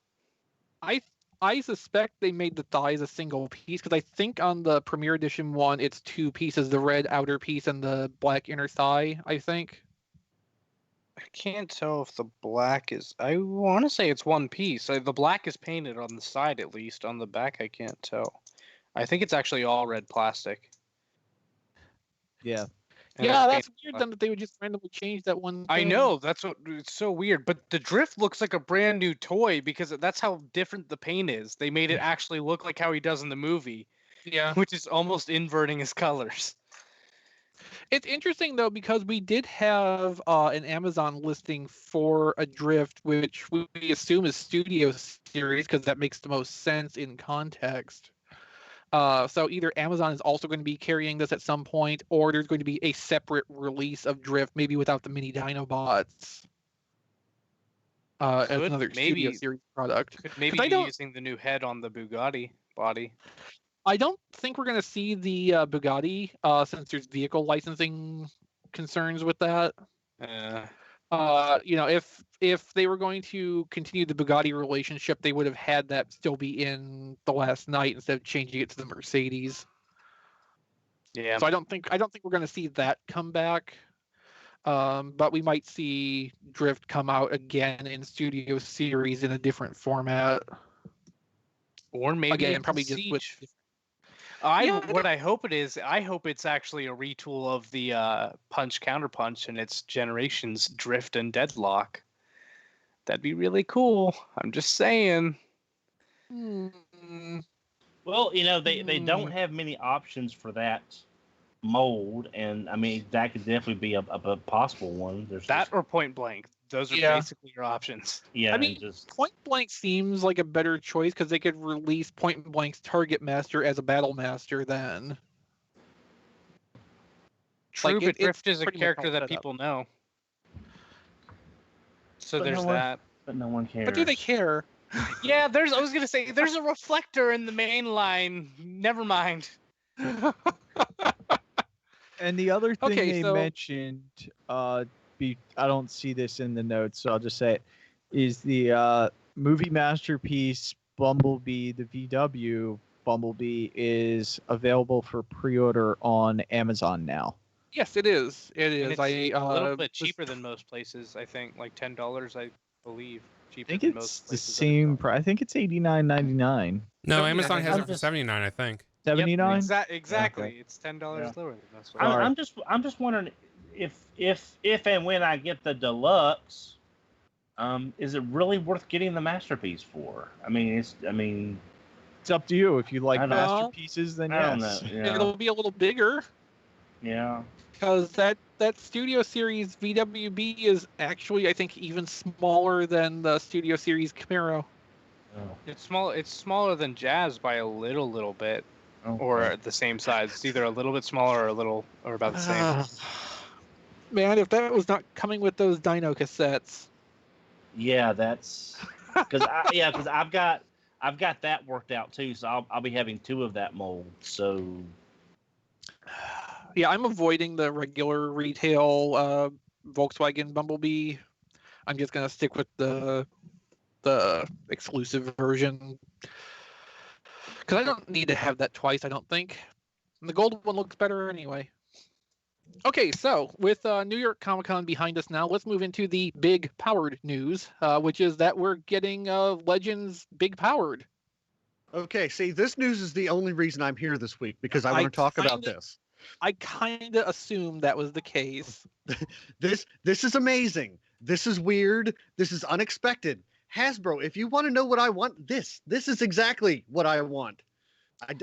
I suspect they made the thighs a single piece because I think on the Premier Edition one it's two pieces: the red outer piece and the black inner thigh. I think. I can't tell if the black is. I want to say it's one piece. The black is painted on the side at least. On the back, I can't tell. I think it's actually all red plastic. Yeah. And Yeah, it's that's painted weird black. then that they would just randomly change that one. I thing. know that's what it's so weird. But the drift looks like a brand new toy because that's how different the paint is. They made it actually look like how he does in the movie, Yeah. which is almost inverting his colors. It's interesting though because we did have an Amazon listing for a drift, which we assume is Studio Series because that makes the most sense in context. So either Amazon is also going to be carrying this at some point, or there's going to be a separate release of Drift, maybe without the Mini-Dinobots. As Could another Studio maybe- Series product. Could maybe 'Cause I be don't- using the new head on the Bugatti body. I don't think we're going to see the Bugatti since there's vehicle licensing concerns with that. If they were going to continue the Bugatti relationship, they would have had that still be in the last night instead of changing it to the Mercedes. Yeah. So I don't think we're going to see that come back. But we might see Drift come out again in Studio Series in a different format. Or maybe Again, probably just with. What I hope it is, I hope it's actually a retool of the Punch Counterpunch and its generations Drift and Deadlock. That'd be really cool. I'm just saying. Well, they don't have many options for that mold, and I mean that could definitely be a possible one. There's That just, or Point Blank. Those are basically your options. yeah. I mean, Point Blank seems like a better choice because they could release Point Blank's Target Master as a Battle Master then. True, Like, but it's Drift is a pretty much character all that set up. people know. So But there's no one- that. but no one cares. But do they care? Yeah, I was gonna say there's a reflector in the main line. Never mind. And the other thing Okay, they so- mentioned, I don't see this in the notes, so I'll just say it, is the movie Masterpiece Bumblebee, the VW Bumblebee, is available for pre-order on Amazon now. Yes, it is. It And is. it's a little bit was- cheaper than most places. I think like $10. I believe I cheaper think than it's most the places. same price. I think it's $89.99. No, 79, Amazon has I'm it for just- $79, I think. $79? Exactly. It's $10 Yeah. lower than most. Sorry. I'm just wondering if and when I get the deluxe, is it really worth getting the masterpiece for? I mean, It's up to you. If you like I don't know. masterpieces, then I don't yes. know. Yeah. It'll be a little bigger Yeah. because that Studio Series VWB is actually, I think, even smaller than the Studio Series Camaro. Oh, It's small. It's smaller than Jazz by a little bit, okay. or the same size. It's either a little bit smaller or about the same. Man, if that was not coming with those Dino cassettes. Yeah, that's because I've got that worked out too. So I'll be having 2 of that mold. So Yeah, I'm avoiding the regular retail Volkswagen Bumblebee. I'm just gonna stick with the exclusive version because I don't need to have that twice. I don't think. And the gold one looks better anyway. Okay, so with New York Comic Con behind us now, let's move into the big powered news, which is that we're getting Legends big powered. Okay, see, this news is the only reason I'm here this week because I I want to talk about kinda- this. I kind of assumed that was the case. This is amazing. This is weird. This is unexpected. Hasbro, if you want to know what I want, this is exactly what I want.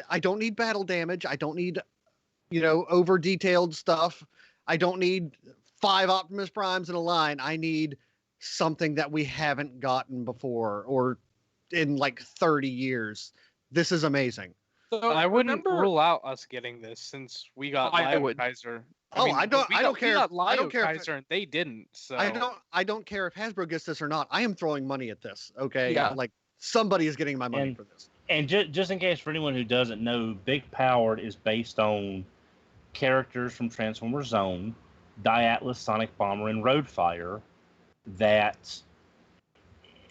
I don't need battle damage. I don't need, over detailed stuff. I don't need 5 Optimus Primes in a line. I need something that we haven't gotten before or in like 30 years. This is amazing. So I wouldn't remember, rule out us getting this since we got I would. Kaiser. I don't care. We got I don't care if Kaiser and they didn't. So I don't care if Hasbro gets this or not. I am throwing money at this. Okay, Yeah. like somebody is getting my money for this. And just in case for anyone who doesn't know, Big Powered is based on characters from Transformers Zone, Diatlas, Sonic Bomber, and Roadfire that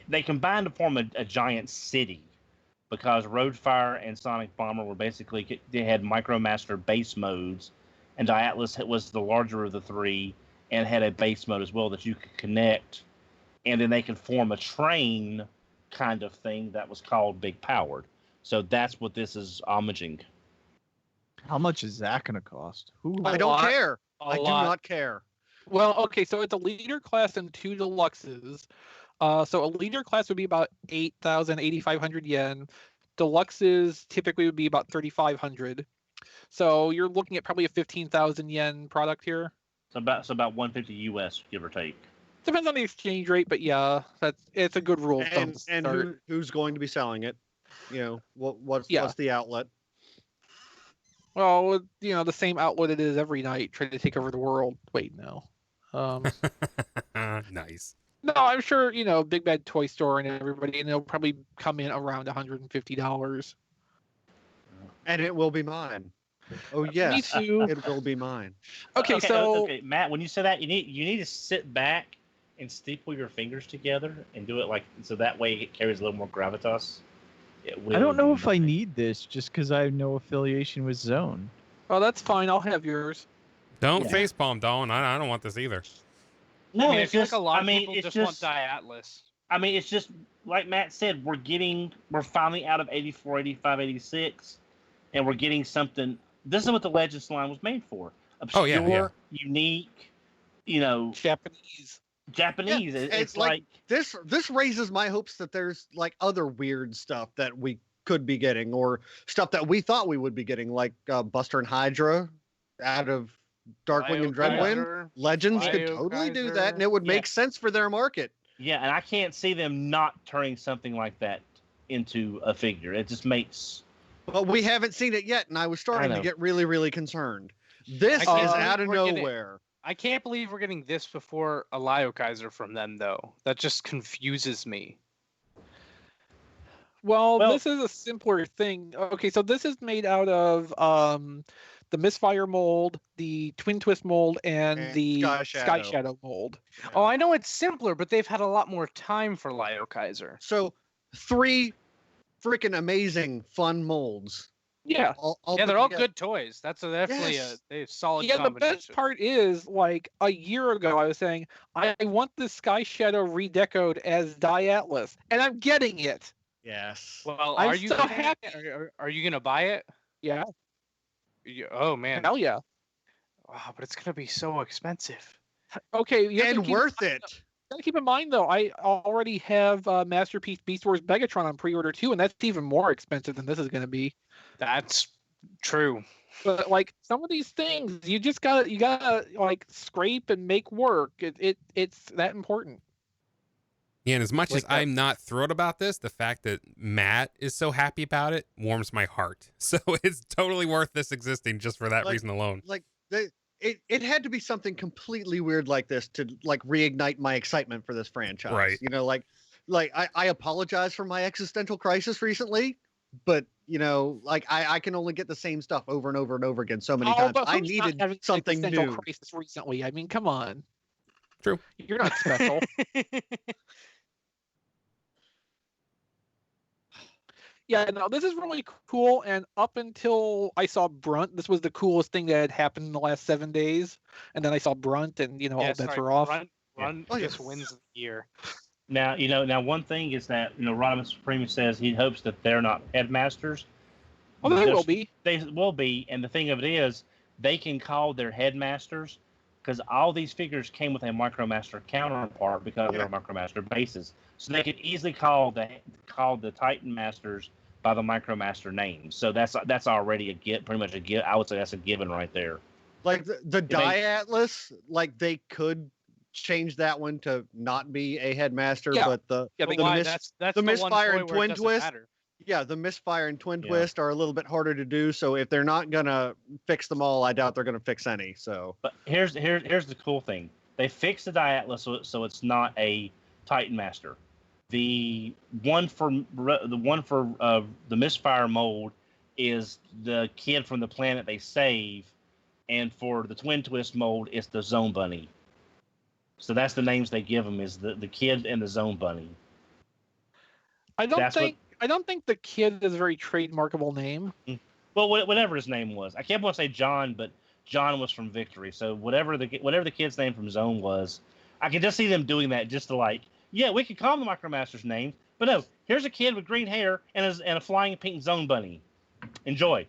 they combined to form a giant city because Roadfire and Sonic Bomber were basically, they had Micromaster base modes, and Diatlas was the larger of the three and had a base mode as well that you could connect, and then they could form a train kind of thing that was called Big Powered. So that's what this is homaging. How much is that going to cost? I don't care. A I do lot. not care. Well, okay, so it's a leader class and 2 deluxes. So a leader class would be about 8,500 yen. Deluxes typically would be about 3,500. So you're looking at probably a 15,000 yen product here. So about 150 US, give or take. Depends on the exchange rate, but yeah, it's a good rule of thumb And to start. who's going to be selling it? You know, what's the outlet? Well, the same outlet it is every night, trying to take over the world. Wait, no. Nice. No, I'm sure, Big Bad Toy Store and everybody, and they'll probably come in around $150. And it will be mine. Oh yes, Me too. it will be mine. Okay, so Matt, when you say that, you need to sit back and staple your fingers together and do it like so that way it carries a little more gravitas. I don't know if I need this just because I have no affiliation with Zone. well, that's fine. I'll have yours. Don't facepalm, Dawn. I don't want this either. No, I mean, I it's feel just like a lot I of mean, people it's just just want Diatlas. I mean, it's just like Matt said, we're finally out of 84, 85, 86, and we're getting something. This is what the Legends line was made for. Obscure, unique, Japanese. Japanese. Yeah, it's like this raises my hopes that there's like other weird stuff that we could be getting or stuff that we thought we would be getting, like Buster and Hydra out of Darkwing and Dreadwind. Legends could totally do that, and it would make sense for their market. Yeah, and I can't see them not turning something like that into a figure. It just makes. But we haven't seen it yet, and I was starting to get really, really concerned. This is out of nowhere. I can't believe we're getting this before a Kaiser from them, though. That just confuses me. Well, this is a simpler thing. Okay, so this is made out of the Misfire mold, the Twin Twist mold, and the Sky Shadow mold. Yeah. Oh, I know it's simpler, but they've had a lot more time for Kaiser. So 3 freaking amazing fun molds. Yeah. They're all good toys. That's definitely a solid combination. The best part is, like, a year ago, I was saying, I want the Sky Shadow redecoed as Diatlas, and I'm getting it. Yes. Well, I'm are you so happy. Are you going to buy it? Yeah. Oh, man. Hell yeah. Wow, but it's going to be so expensive. Okay. And worth it. Gotta keep in mind, though, I already have Masterpiece Beast Wars Megatron on pre-order too, and that's even more expensive than this is going to be. That's true. But like some of these things, you gotta like scrape and make work. It's that important. Yeah, and as much as I'm not thrilled about this, the fact that Matt is so happy about it warms my heart. So it's totally worth this existing just for that reason alone. It had to be something completely weird like this to like reignite my excitement for this franchise. Right. I apologize for my existential crisis recently, but I can only get the same stuff over and over and over again so many times. I needed something new. Crisis recently. I mean, come on. True. You're not special. Yeah, no, this is really cool. And up until I saw Brunt, this was the coolest thing that had happened in the last 7 days. And then I saw Brunt, and all bets were off. Brunt just wins the year. Now, one thing is that, Rodimus Supreme says he hopes that they're not headmasters. Well, they will be. They will be. And the thing of it is, they can call their headmasters because all these figures came with a Micromaster counterpart because they're Micromaster bases. So they could easily call the Titan Masters by the Micromaster name. So that's already pretty much a given. I would say that's a given right there. Like the Diatlas, like they could changed that one to not be a headmaster, Yeah. but the Yeah, But they- why? mis- That's the the one misfire toy and where it twin doesn't twist. matter. Yeah, the misfire and twin Yeah. twist are a little bit harder to do. So if they're not gonna fix them all, I doubt they're gonna fix any. So But here's the cool thing. They fixed the Diatlas so it's not a Titan Master. The one for the Misfire mold is the kid from the planet they save, and for the Twin Twist mold, it's the Zone Bunny. So that's the names they give them, is the kid and the Zone Bunny. I don't That's think the kid is a very trademarkable name. Well, whatever his name was, I can't want to say John, but John was from Victory. So whatever the kid's name from Zone was, I can just see them doing that just to like, yeah, we could call them the Micromasters name, but no, here's a kid with green hair and a flying pink Zone Bunny. Enjoy.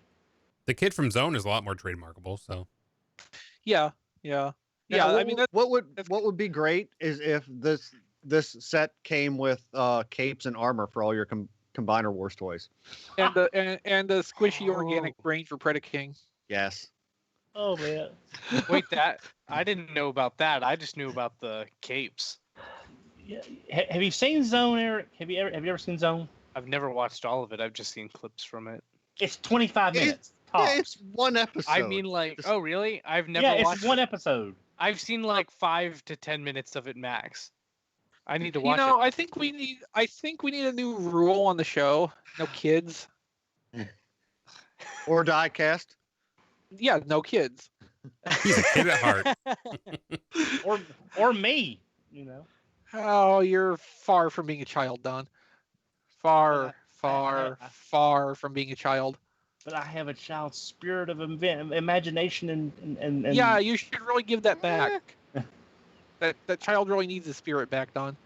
The kid from Zone is a lot more trademarkable. So Yeah. Now, I mean, what would be great is if this set came with capes and armor for all your Combiner Wars toys. and the squishy organic brain for Predaking. Yes. Oh man. Wait, that I didn't know about that. I just knew about the capes. Yeah. Have you seen Zone, Eric? Have you ever seen Zone? I've never watched all of it. I've just seen clips from it. It's 25 minutes. Yeah, it's one episode. I mean, like, Just- oh really? I've never Yeah, watched. it's one episode. I've seen like 5 to 10 minutes of it max. I need to watch You know, it. I think we need a new rule on the show. No kids. or Diecast. Yeah, no kids. he's a kid at heart. or me, you know. Oh, you're far from being a child, Don. Far from being a child. But I have a child's spirit of imagination and Yeah, you should really give that back. that child really needs his spirit back, Don.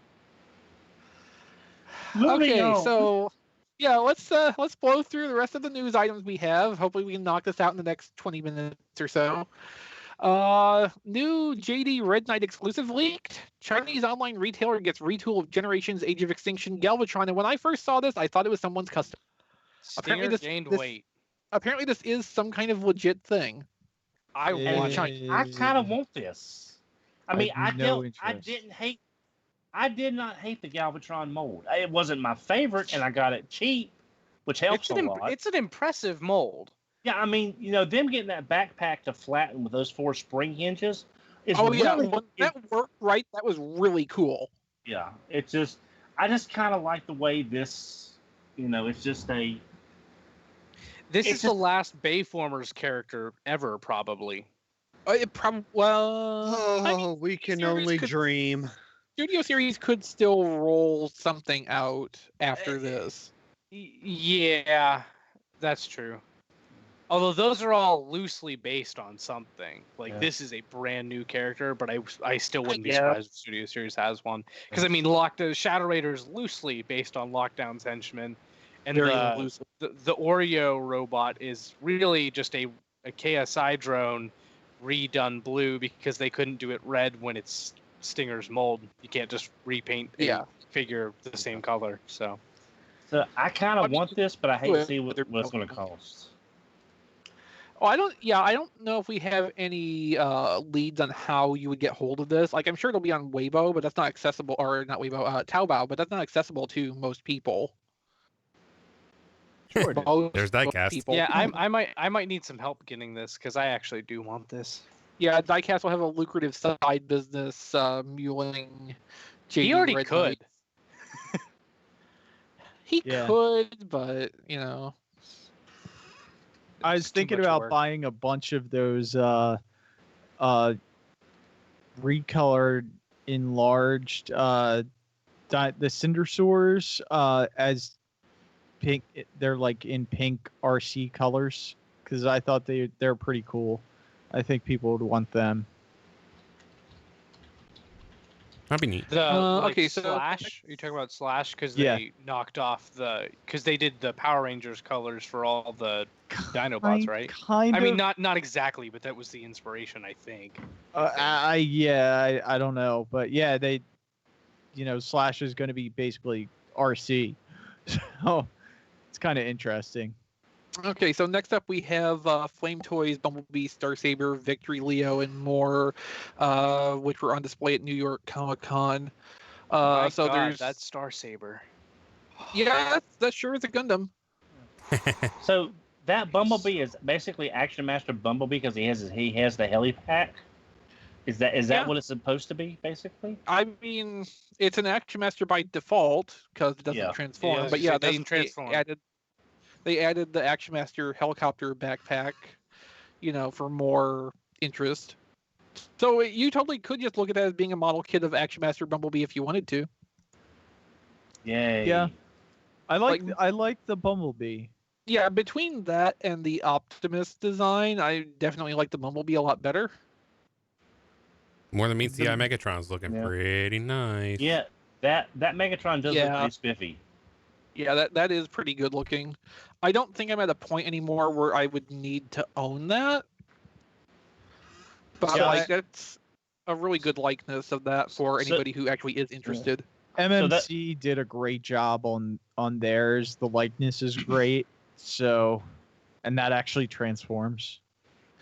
Moving Okay, on. so yeah, let's blow through the rest of the news items we have. Hopefully, we can knock this out in the next 20 minutes or so. New JD Red Knight exclusive leaked. Chinese online retailer gets retool of Generations Age of Extinction Galvatron. And when I first saw this, I thought it was someone's custom. Stinger this- gained this- weight. Apparently, this is some kind of legit thing. I Yeah. want China. it. I kind of want this. I mean, have no interest. I did not hate the Galvatron mold. It wasn't my favorite, and I got it cheap, which helps a lot. It's an impressive mold. Yeah, I mean, you know, them getting that backpack to flatten with those 4 spring hinges. Is Oh yeah, really, when that worked right. That was really cool. yeah. It's just, I just kind of like the way this, you know, it's just a. This It's is the last Bayformers character ever, probably. It probably well. I mean, we can series only could- dream. Studio Series could still roll something out after this. Yeah, that's true. Although those are all loosely based on something. Like Yeah. this is a brand new character, but I still wouldn't be Yeah. surprised if Studio Series has one. Because I mean, Shadow Raider is loosely based on Lockdown's Henchman, and Very the loosely. Oreo robot is really just a KSI drone redone blue because they couldn't do it red when it's Stinger's mold. You can't just repaint a Yeah. figure the same color. So So I kind I of mean, want this, but I hate to see what they're- it's going to cost. Oh, I don't know if we have any leads on how you would get hold of this. Like, I'm sure it'll be on Weibo, but that's not accessible, or not Weibo, Taobao, but that's not accessible to most people. Sure it is. There's Most Diecast. people. yeah, I might need some help getting this because I actually do want this. Yeah, Diecast will have a lucrative side business muling. JD He already Red could. Knight. He Yeah. could, but you know. I It's was too thinking much about work. buying a bunch of those recolored, enlarged the Cindersaurs as pink. They're like in pink RC colors because I thought they're pretty cool. I think people would want them. That'd be neat. Okay, so- Slash. Are you talking about Slash? Because Yeah. they knocked off because they did the Power Rangers colors for all the Dinobots, right? Kind I of. mean, not exactly, but that was the inspiration, I think. I don't know, but yeah, they, Slash is going to be basically RC, so it's kind of interesting. Okay, so next up we have Flame Toys, Bumblebee, Starsaber, Victory Leo, and more, which were on display at New York Comic Con. My So God, there's that's Starsaber. yeah, that sure is a Gundam. So that Bumblebee is basically Action Master Bumblebee because he has the heli pack. Is that Yeah. what it's supposed to be, basically? I mean, it's an Action Master by default because it doesn't Yeah. transform. Yeah, But yeah, it doesn't transform. They added the Action Master helicopter backpack, for more interest. So you totally could just look at that as being a model kit of Action Master Bumblebee if you wanted to. Yay. Yeah. I like Like- I like the Bumblebee. Yeah, between that and the Optimus design, I definitely like the Bumblebee a lot better. More than meets the eye. Megatron's looking Yeah. pretty nice. Yeah, that Megatron does look Yeah. pretty spiffy. Yeah, that is pretty good looking. I don't think I'm at a point anymore where I would need to own that. But Yeah, that's a really good likeness of that for So- anybody who actually is interested. MMC did a great job on theirs. The likeness is great. So, and that actually transforms.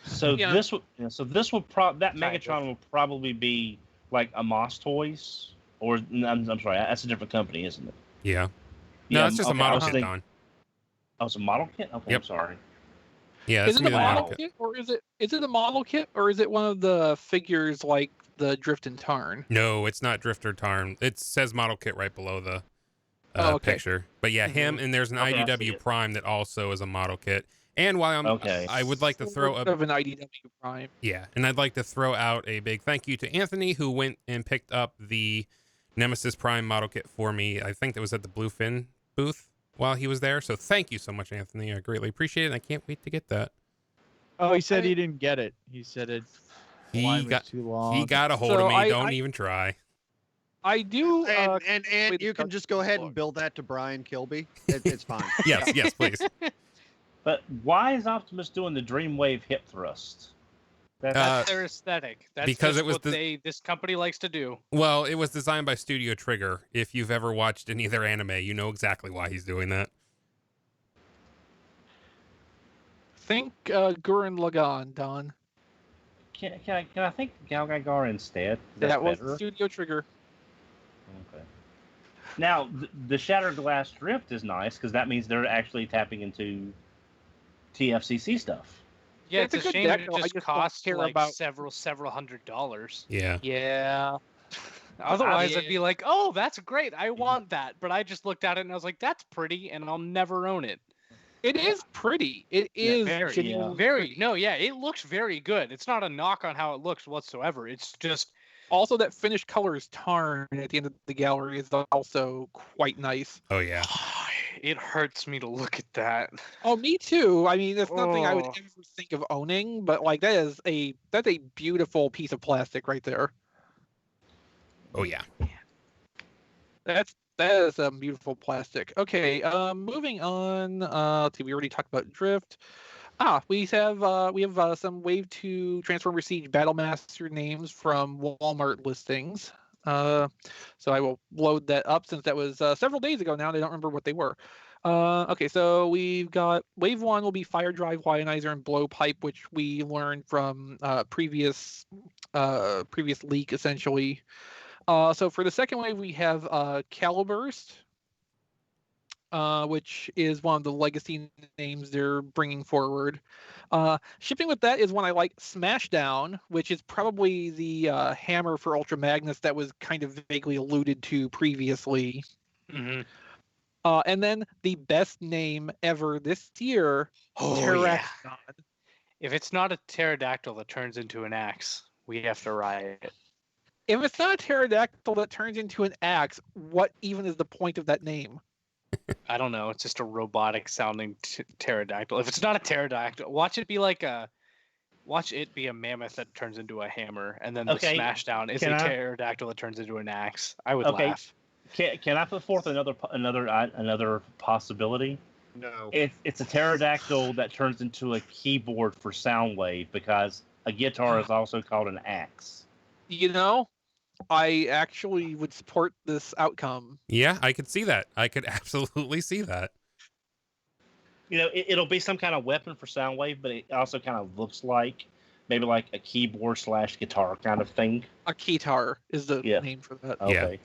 So Yeah. this will that Kind of. Megatron will probably be like a Moss Toys, or I'm sorry, that's a different company, isn't it? Yeah. No, it's just a okay, model I was kit, thinking- Don. Oh, it's a model kit. Okay, Yep. I'm sorry. Yeah, Is that's it gonna a be the model model kit. kit, or is it a model kit, or is it one of the figures like the Drift and Tarn? No, it's not Drifter Tarn. It says model kit right below the Oh, okay. picture. But yeah, him, and there's an Okay, I see IDW it. Prime that also is a model kit. And while Okay. I would like to throw Sort up, of an IDW Prime. yeah, and I'd like to throw out a big thank you to Anthony who went and picked up the Nemesis Prime model kit for me. I think that was at the Bluefin booth while he was there. So thank you so much, Anthony. I greatly appreciate it. And I can't wait to get that. Oh, he said he didn't get it. He said it. The line was too long. He got a hold So of me. I- Don't even try. I do. And wait, you can start just go ahead and book. build that to Brian Kilby. It's fine. Yes, yes, please. But why is Optimus doing the Dreamwave hip thrust? Uh, That's their aesthetic. That's because just it was what the- this company likes to do. Well, it was designed by Studio Trigger. If you've ever watched any of their anime, you know exactly why he's doing that. Think Gurren Lagann, Don. Can I think Gal Gadot instead? That's That was better. Studio Trigger. Okay. Now the Shattered Glass Drift is nice because that means they're actually tapping into TFCC stuff. Yeah, It's it's a a good shame deck, it though. I just just don't costs care like about- several $100. Yeah. Yeah. Otherwise, Yeah. I'd be like, "Oh, that's great! I want that." But I just looked at it and I was like, "That's pretty," and I'll never own it. It is pretty. It is very, genuinely very. pretty. No, yeah, it looks very good. It's not a knock on how it looks whatsoever. It's just Also, that finished colors Tarn at the end of the gallery is also quite nice. Oh yeah. it hurts me to look at that. Oh, me too. I mean, it's nothing I would Oh. ever think of owning, but like that's a beautiful piece of plastic right there. Oh yeah. That is a beautiful plastic. Okay, moving on. Let's see, we already talked about Drift. We have some Wave 2 Transformer Siege Battlemaster names from Walmart listings. So I will load that up since that was several days ago now, and I don't remember what they were. Okay, so we've got Wave 1 will be Fire Drive, Lionizer, and Blowpipe, which we learned from previous leak, essentially. So for the second wave, we have Caliburst, which is one of the legacy names they're bringing forward. Shipping with that is one I like, Smashdown, which is probably the hammer for Ultra Magnus that was kind of vaguely alluded to previously. Mm-hmm. And then the best name ever this year, Pterodactyl. If it's not a pterodactyl that turns into an axe, we have to riot. If it's not a pterodactyl that turns into an axe, what even is the point of that name? I don't know. It's just a robotic sounding pterodactyl. If it's not a pterodactyl, watch it be a mammoth that turns into a hammer, and then the Okay, Smashdown is can a I- pterodactyl that turns into an axe. I would Okay. laugh. Can I put forth another possibility? No. It's a pterodactyl that turns into a keyboard for Soundwave because a guitar is also called an axe. You know, I actually would support this outcome. Yeah, I could see that. I could absolutely see that. It'll be some kind of weapon for Soundwave, but it also kind of looks like maybe like a keyboard / guitar kind of thing. A keytar is the name for that. Okay.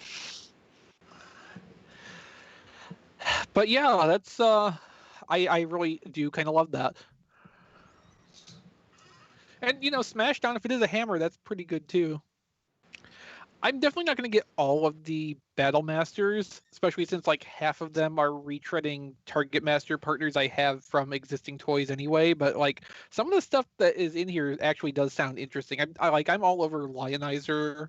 But yeah, that's I really do kind of love that. And Smashdown, if it is a hammer, that's pretty good too. I'm definitely not going to get all of the Battle Masters, especially since like half of them are retreading Target Master partners I have from existing toys anyway. But like some of the stuff that is in here actually does sound interesting. I'm all over Lionizer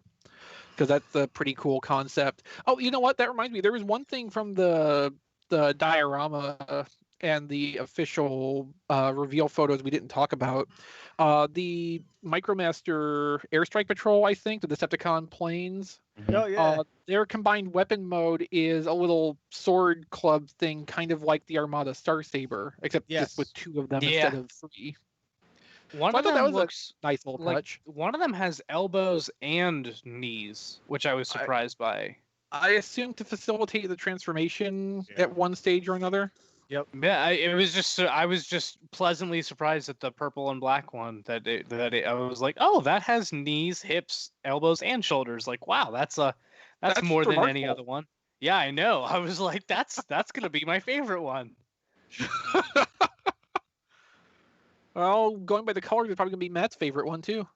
because that's a pretty cool concept. Oh, you know what? That reminds me. There was one thing from the diorama and the official reveal photos we didn't talk about. The Micromaster Airstrike Patrol, I think, the Decepticon planes. Oh yeah. Their combined weapon mode is a little sword club thing, kind of like the Armada Star Saber, except just with 2 of them instead of 3. One of them looks a nice little touch. One of them has elbows and knees, which I was surprised by. I assume to facilitate the transformation at one stage or another. Yep. Yeah, I was just pleasantly surprised at the purple and black one I was like, oh, that has knees, hips, elbows, and shoulders. Like, wow, that's more than any other one. Yeah, I know. I was like, that's gonna be my favorite one. Well, going by the colors, it's probably gonna be Matt's favorite one too.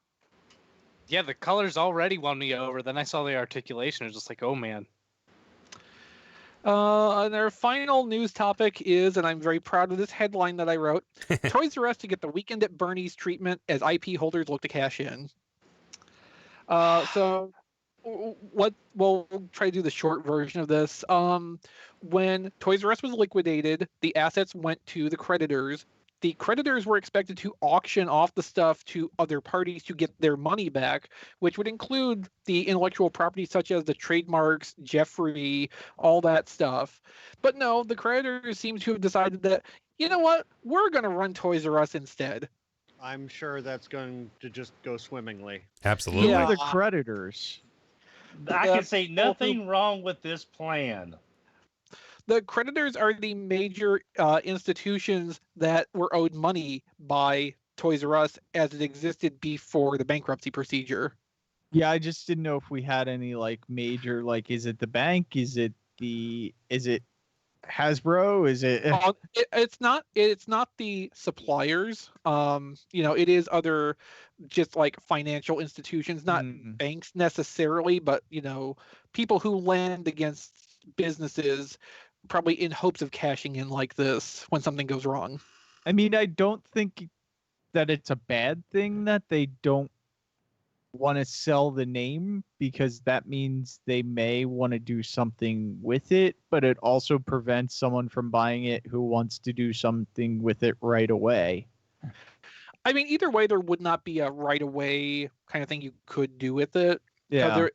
Yeah, the colors already won me over. Then I saw the articulation. I was just like, oh man. And our final news topic is, and I'm very proud of this headline that I wrote, Toys R Us to get the Weekend at Bernie's treatment as IP holders look to cash in. So we'll try to do the short version of this. When Toys R Us was liquidated, the assets went to the creditors. The creditors were expected to auction off the stuff to other parties to get their money back, which would include the intellectual property such as the trademarks, Jeffrey, all that stuff. But no, the creditors seem to have decided that, you know what, we're going to run Toys R Us instead. I'm sure that's going to just go swimmingly. Absolutely. Who are the creditors? I can say nothing wrong with this plan. The creditors are the major institutions that were owed money by Toys R Us as it existed before the bankruptcy procedure. Yeah, I just didn't know if we had any like major, like, is it the bank? Is it Hasbro? Is it? It's not the suppliers. It is other just like financial institutions, not banks necessarily, but people who lend against businesses, probably in hopes of cashing in like this when something goes wrong. I mean, I don't think that it's a bad thing that they don't want to sell the name, because that means they may want to do something with it, but it also prevents someone from buying it who wants to do something with it right away. I mean, either way, there would not be a right away kind of thing you could do with it. Yeah.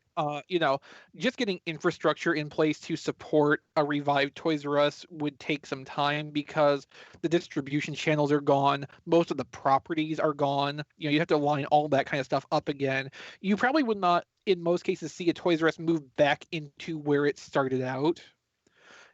Just getting infrastructure in place to support a revived Toys R Us would take some time because the distribution channels are gone. Most of the properties are gone. You have to line all that kind of stuff up again. You probably would not, in most cases, see a Toys R Us move back into where it started out.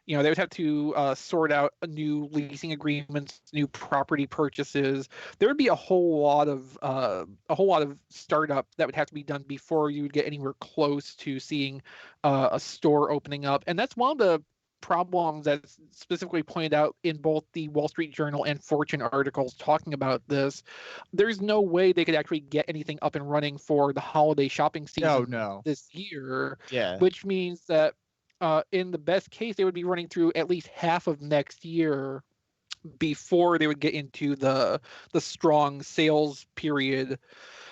They would have to sort out new leasing agreements, new property purchases. There would be a whole lot of startup that would have to be done before you would get anywhere close to seeing a store opening up. And that's one of the problems that's specifically pointed out in both the Wall Street Journal and Fortune articles talking about this. There's no way they could actually get anything up and running for the holiday shopping season this year. Yeah. Which means that in the best case, they would be running through at least half of next year before they would get into the strong sales period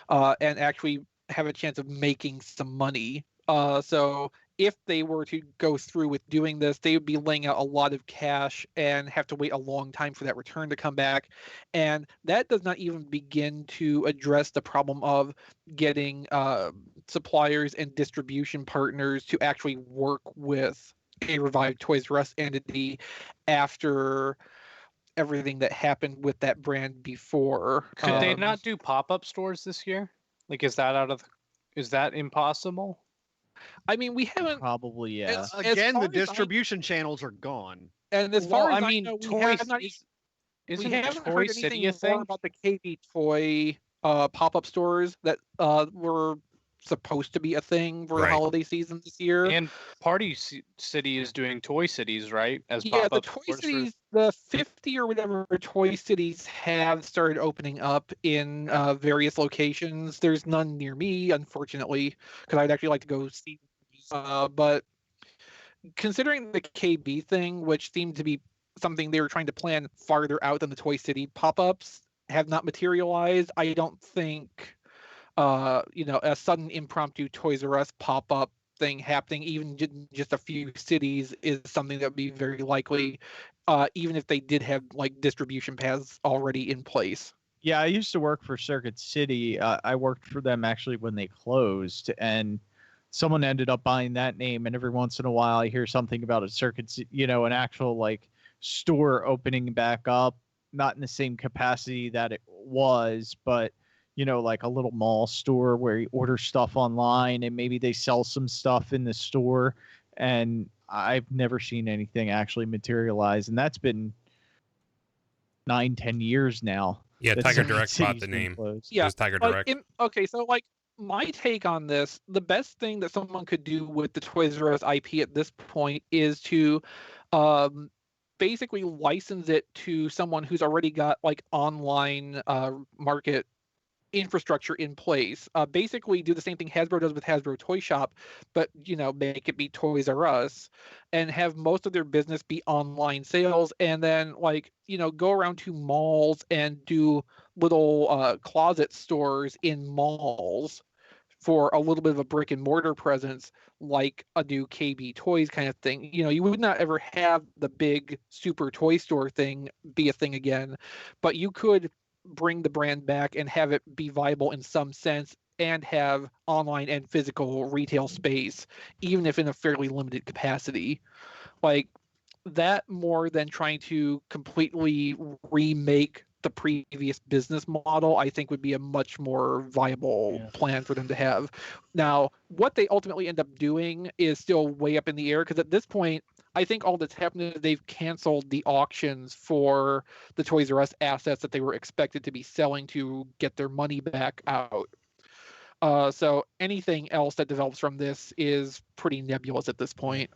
and actually have a chance of making some money. So if they were to go through with doing this, they would be laying out a lot of cash and have to wait a long time for that return to come back. And that does not even begin to address the problem of getting suppliers and distribution partners to actually work with a revived Toys R Us entity after everything that happened with that brand before. Could they not do pop-up stores this year? Like, is that impossible? I mean, we haven't. Probably, yeah. Again, the distribution channels are gone. And as far as I know, we have not. Isn't we haven't Toy heard City anything a thing? more about the KB Toy pop-up stores that were supposed to be a thing for the Right. holiday season this year. And City is doing Toy Cities, right? As Yeah, the pop-up Toy stores for- Cities, the 50 or whatever Toy Cities have started opening up in various locations. There's none near me, unfortunately, because I'd actually like to go see. But considering the KB thing, which seemed to be something they were trying to plan farther out than the Toy City pop-ups, have not materialized, I don't think a sudden impromptu Toys R Us pop-up thing happening even just a few cities is something that would be very likely, even if they did have like distribution paths already in place. Yeah, I used to work for Circuit City. I worked for them actually when they closed, and someone ended up buying that name. And every once in a while, I hear something about a an actual like store opening back up, not in the same capacity that it was, but like a little mall store where you order stuff online and maybe they sell some stuff in the store. And I've never seen anything actually materialize, and that's been 9-10 years now. Yeah, that Tiger Circuit Direct bought City's the been name. closed. It was Tiger Direct. Okay, so like my take on this, the best thing that someone could do with the Toys R Us IP at this point is to basically license it to someone who's already got like online market infrastructure in place. Basically do the same thing Hasbro does with Hasbro Toy Shop, but make it be Toys R Us and have most of their business be online sales, and then go around to malls and do little closet stores in malls for a little bit of a brick and mortar presence, like a new KB Toys kind of thing. You would not ever have the big super toy store thing be a thing again, but you could bring the brand back and have it be viable in some sense and have online and physical retail space, even if in a fairly limited capacity. Like that, more than trying to completely remake the previous business model, I think would be a much more viable plan for them to have. Now, what they ultimately end up doing is still way up in the air, because at this point, I think all that's happened is they've canceled the auctions for the Toys R Us assets that they were expected to be selling to get their money back out. So anything else that develops from this is pretty nebulous at this point.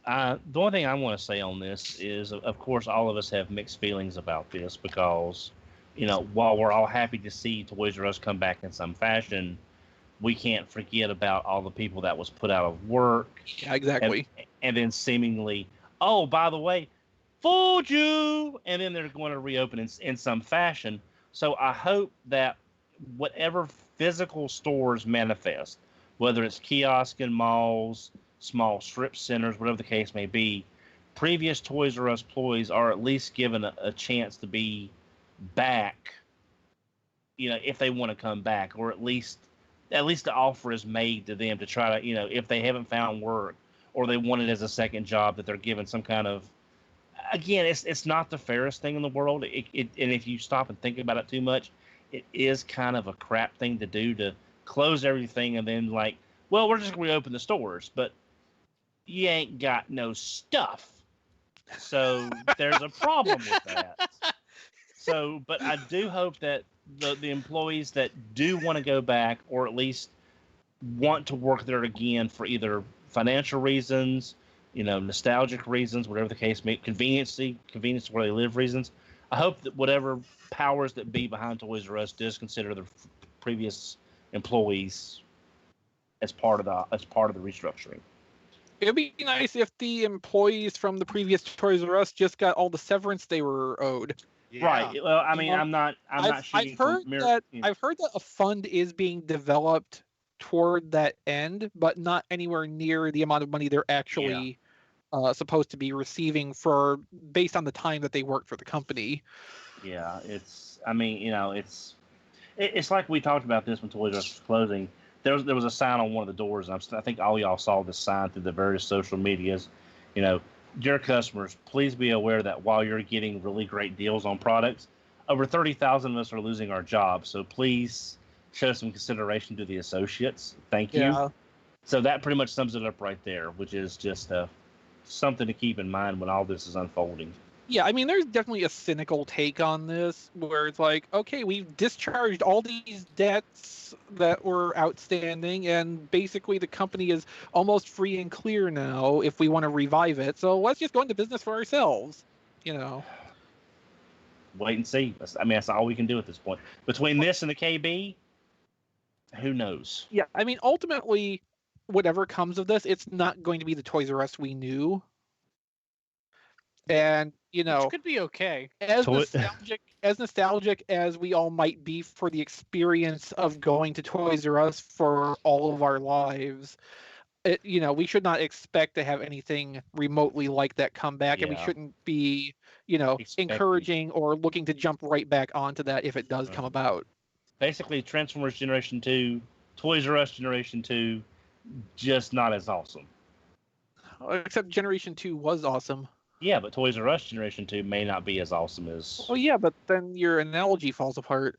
The only thing I want to say on this is, of course, all of us have mixed feelings about this because, while we're all happy to see Toys R Us come back in some fashion, we can't forget about all the people that was put out of work. Yeah, exactly. And then seemingly, oh, by the way, fooled you. And then they're going to reopen in some fashion. So I hope that whatever physical stores manifest, whether it's kiosk in malls, small strip centers, whatever the case may be, previous Toys R Us employees are at least given a chance to be back, if they want to come back, or at least the offer is made to them to try to, if they haven't found work or they want it as a second job, that they're given some kind of, again, it's not the fairest thing in the world. And if you stop and think about it too much, it is kind of a crap thing to do, to close everything and then well, we're just going to reopen the stores, but you ain't got no stuff. So there's a problem with that. So, but I do hope that the employees that do want to go back, or at least want to work there again for either financial reasons, nostalgic reasons, whatever the case may be, convenience where they live reasons. I hope that whatever powers that be behind Toys R Us does consider the previous employees as part of the restructuring. It'd be nice if the employees from the previous Toys R Us just got all the severance they were owed. Yeah. Right. Well, I mean, I'm not shooting I've heard that a fund is being developed toward that end, but not anywhere near the amount of money they're actually supposed to be receiving based on the time that they worked for the company. Yeah, it's like we talked about this when Toys R Us was closing. There was a sign on one of the doors, and I think all y'all saw this sign through the various social medias. Dear customers, please be aware that while you're getting really great deals on products, over 30,000 of us are losing our jobs. So please show some consideration to the associates. Thank you. Yeah. So that pretty much sums it up right there, which is just something to keep in mind when all this is unfolding. Yeah, I mean, there's definitely a cynical take on this where it's like, okay, we've discharged all these debts that were outstanding, and basically the company is almost free and clear now if we want to revive it. So let's just go into business for ourselves, you know. Wait and see. That's all we can do at this point. Between this and the KB, who knows? Yeah, I mean, ultimately, whatever comes of this, it's not going to be the Toys R Us we knew. And, you know, Which could be okay. as nostalgic as we all might be for the experience of going to Toys R Us for all of our lives, we should not expect to have anything remotely like that come back, and we Yeah. shouldn't be, Expecting. encouraging or looking to jump right back onto that if it does come about. Basically, Transformers Generation 2, Toys R Us Generation 2, just not as awesome. Except Generation 2 was awesome. Yeah, but Toys R Us Generation 2 may not be as awesome as... Oh yeah, but then your analogy falls apart.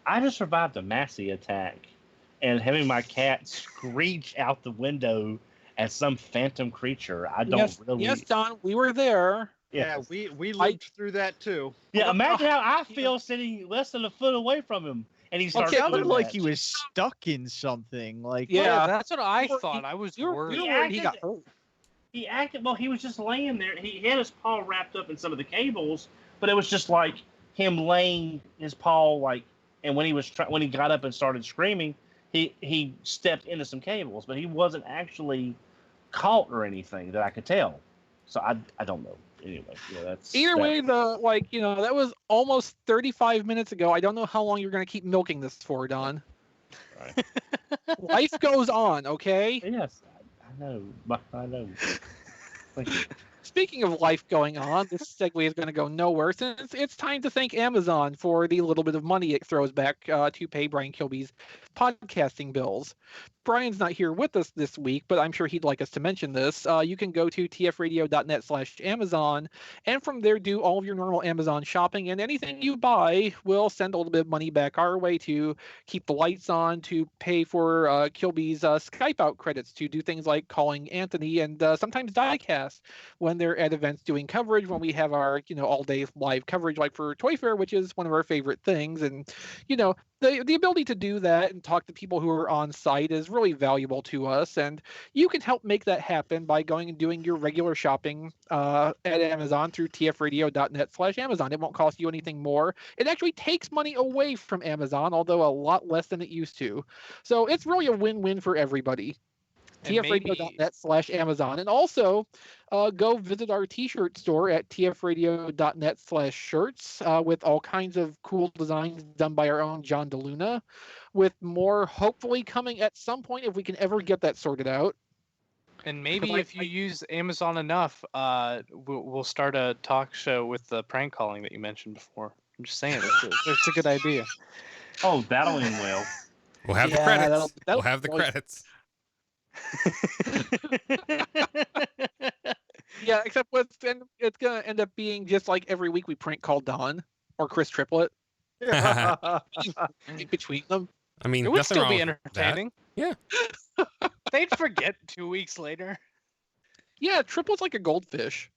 I just survived a Massey attack, and having my cat screech out the window at some phantom creature, I don't really... Yes, Don, we were there. Yeah, we lived through that too. Yeah, imagine how I feel sitting less than a foot away from him, and he starts It sounded doing like that. he was stuck in something. Like, Yeah. That's what I Or thought. I was You were worried. worried he got hurt. He acted well. He was just laying there. He had his paw wrapped up in some of the cables, but it was just like him laying his paw And when he got up and started screaming, he stepped into some cables, but he wasn't actually caught or anything that I could tell. So I don't know. Anyway, that's Either way, that was almost 35 minutes ago. I don't know how long you're going to keep milking this for, Don. Right. Life goes on, okay? Yes, I know. I know. Thank you. Speaking of life going on, this segue is going to go nowhere since it's time to thank Amazon for the little bit of money it throws back to pay Brian Kilby's podcasting bills. Brian's not here with us this week, but I'm sure he'd like us to mention this. You can go to tfradio.net/Amazon, and from there do all of your normal Amazon shopping, and anything you buy will send a little bit of money back our way to keep the lights on, to pay for Kilby's Skype out credits, to do things like calling Anthony and sometimes Diecast when they're at events doing coverage, when we have our all-day live coverage like for Toy Fair, which is one of our favorite things. And the ability to do that and talk to people who are on site is really valuable to us, and you can help make that happen by going and doing your regular shopping at Amazon through tfradio.net/Amazon. It won't cost you anything more. It actually takes money away from Amazon, although a lot less than it used to. So it's really a win-win for everybody. tfradio.net/Amazon. And also go visit our t-shirt store at tfradio.net/shirts with all kinds of cool designs done by our own John DeLuna, with more hopefully coming at some point if we can ever get that sorted out. And maybe if you use Amazon enough, we'll start a talk show with the prank calling that you mentioned before. I'm just saying, it's a good idea. Oh, that'll end well. We'll have the credits. We'll have the credits. Yeah, except it's gonna end up being just like every week we prank call Don or Chris Triplett in between them. I mean, It would nothing still wrong be with entertaining. that. Yeah. They'd forget 2 weeks later. Yeah, Triplett's like a goldfish.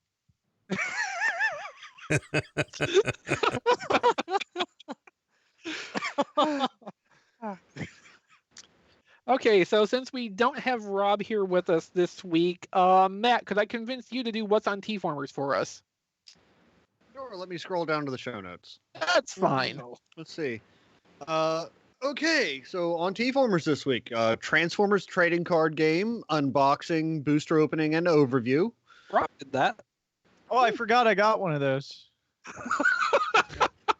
Okay, so since we don't have Rob here with us this week, Matt, could I convince you to do what's on TFormers for us? Sure, let me scroll down to the show notes. That's fine. Let's see. Okay, so on TFormers this week, Transformers trading card game, unboxing, booster opening, and overview. Rob did that. Oh, I forgot I got one of those.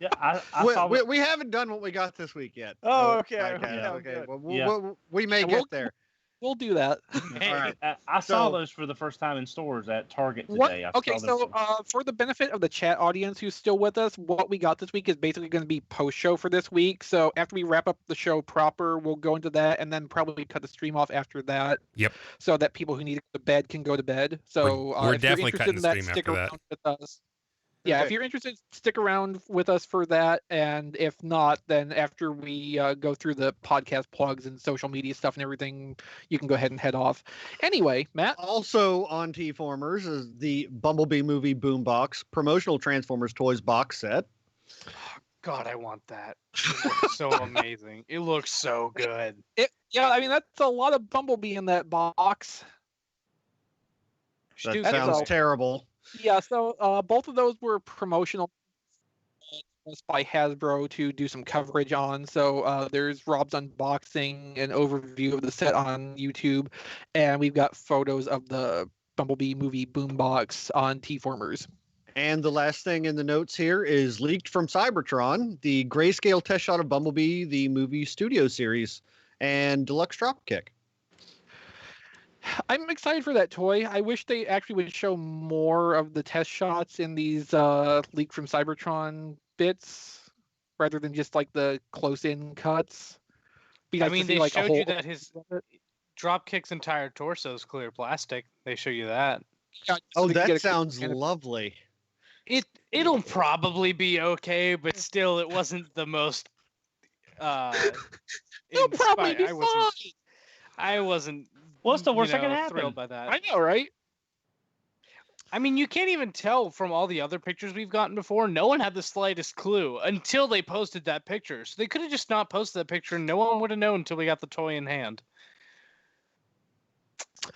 Yeah, I saw we haven't done what we got this week yet. Oh, okay. Okay. Good. Well, we may get there. We'll do that. Hey, All right. I saw So- those for the first time in stores at Target What? today. Okay, so for the benefit of the chat audience who's still with us, what we got this week is basically going to be post-show for this week. So after we wrap up the show proper, we'll go into that and then probably cut the stream off after that. Yep. So that people who need to go to bed can go to bed. So We're if you're definitely interested cutting in the that, stream stick after that. around with us. Yeah, if Okay. you're interested, stick around with us for that. And if not, then after we go through the podcast plugs and social media stuff and everything, you can go ahead and head off. Anyway, Matt. Also on TFormers is the Bumblebee movie boombox promotional Transformers toys box set. God, I want that. It looks so amazing. It looks so good. Yeah, I mean, that's a lot of Bumblebee in that box. That Stu, That's sounds all. terrible. Yeah, so both of those were promotional by Hasbro to do some coverage on. So there's Rob's unboxing and overview of the set on YouTube, and we've got photos of the Bumblebee movie boombox on TFormers. And the last thing in the notes here is leaked from Cybertron, the grayscale test shot of Bumblebee, the movie studio series, and deluxe dropkick. I'm excited for that toy. I wish they actually would show more of the test shots in these leaked from Cybertron bits, rather than just like the close-in cuts. Be I nice to mean, see, they like, a showed you whole- that his Dropkick's entire torso is clear plastic. They show you that. Yeah, so Oh, we can get that a- sounds lovely. It'll probably be okay, but still, it wasn't the most. It'll probably be inspi- fine. I wasn't. What's the worst that can happen? Thrilled by that. I know, right? I mean, you can't even tell from all the other pictures we've gotten before. No one had the slightest clue until they posted that picture. So they could have just not posted that picture, and no one would have known until we got the toy in hand.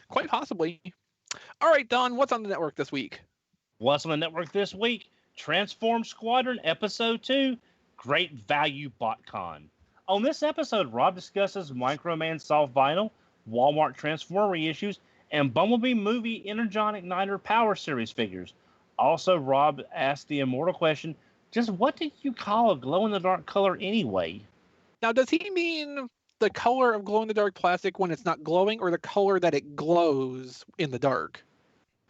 Quite possibly. All right, Don, what's on the network this week? What's on the network this week? Transform Squadron Episode 2, Great Value BotCon. On this episode, Rob discusses Microman Soft Vinyl, Walmart Transformer reissues, and Bumblebee Movie Energon Igniter Power Series figures. Also, Rob asked the immortal question, just what do you call a glow-in-the-dark color anyway? Now, does he mean the color of glow-in-the-dark plastic when it's not glowing, or the color that it glows in the dark?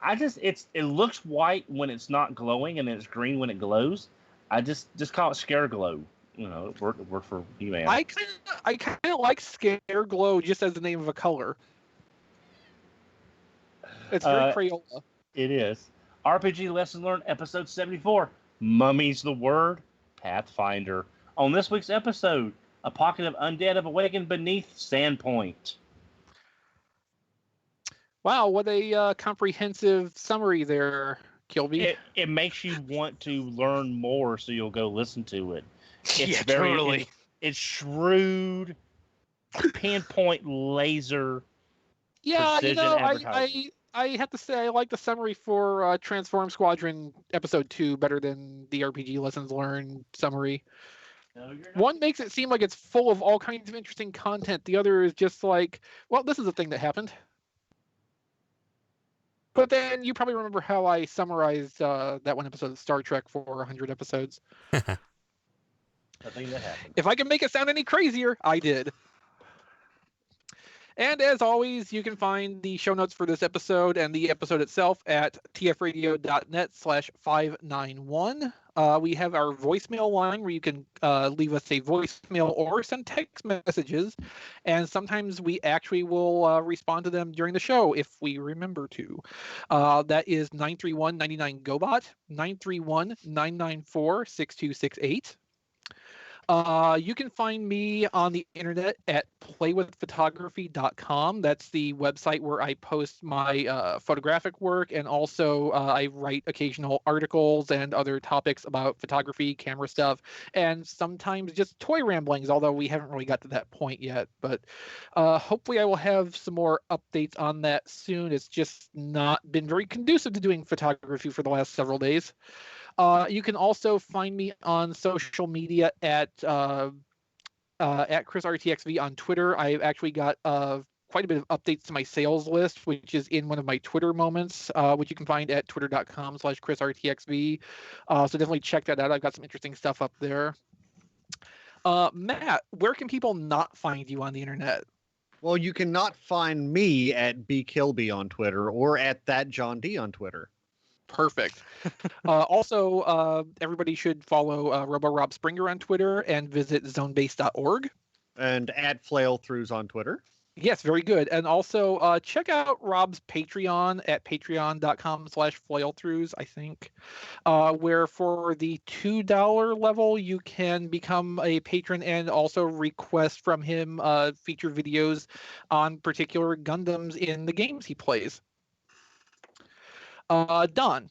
It looks white when it's not glowing, and it's green when it glows. I just call it Scare Glow. You know, word for you, man. I kind of like Scare Glow just as the name of a color. It's very Crayola. It is. RPG Lesson Learned, Episode 74. Mummy's the Word, Pathfinder. On this week's episode, a pocket of undead have awakened beneath Sandpoint. Wow, what a comprehensive summary there, Kilby. It makes you want to learn more, so you'll go listen to it. It's totally. It's shrewd, pinpoint laser. Yeah, precision advertising. I have to say I like the summary for Transform Squadron Episode 2 better than the RPG Lessons Learned summary. No, you're not. One makes it seem like it's full of all kinds of interesting content. The other is just like, well, this is a thing that happened. But then you probably remember how I summarized that one episode of Star Trek for 100 episodes. The thing that happened. If I can make it sound any crazier, I did. And as always, you can find the show notes for this episode and the episode itself at tfradio.net/591. We have our voicemail line where you can leave us a voicemail or send text messages. And sometimes we actually will respond to them during the show if we remember to. That is 931-99-GOBOT, 931-994-6268. You can find me on the internet at playwithphotography.com. That's the website where I post my photographic work, and also I write occasional articles and other topics about photography, camera stuff, and sometimes just toy ramblings, although we haven't really got to that point yet. But hopefully I will have some more updates on that soon. It's just not been very conducive to doing photography for the last several days. You can also find me on social media at ChrisRTXV on Twitter. I've actually got quite a bit of updates to my sales list, which is in one of my Twitter moments, which you can find at twitter.com/ChrisRTXV. So definitely check that out. I've got some interesting stuff up there. Matt, where can people not find you on the internet? Well, you cannot find me at bkilby on Twitter or at thatjohnd on Twitter. Perfect. Also, everybody should follow Robo Rob Springer on Twitter and visit zonebase.org. And at flailthroughs on Twitter. Yes, very good. And also check out Rob's Patreon at patreon.com/flailthroughs, I think, where for the $2 level, you can become a patron and also request from him feature videos on particular Gundams in the games he plays. Don.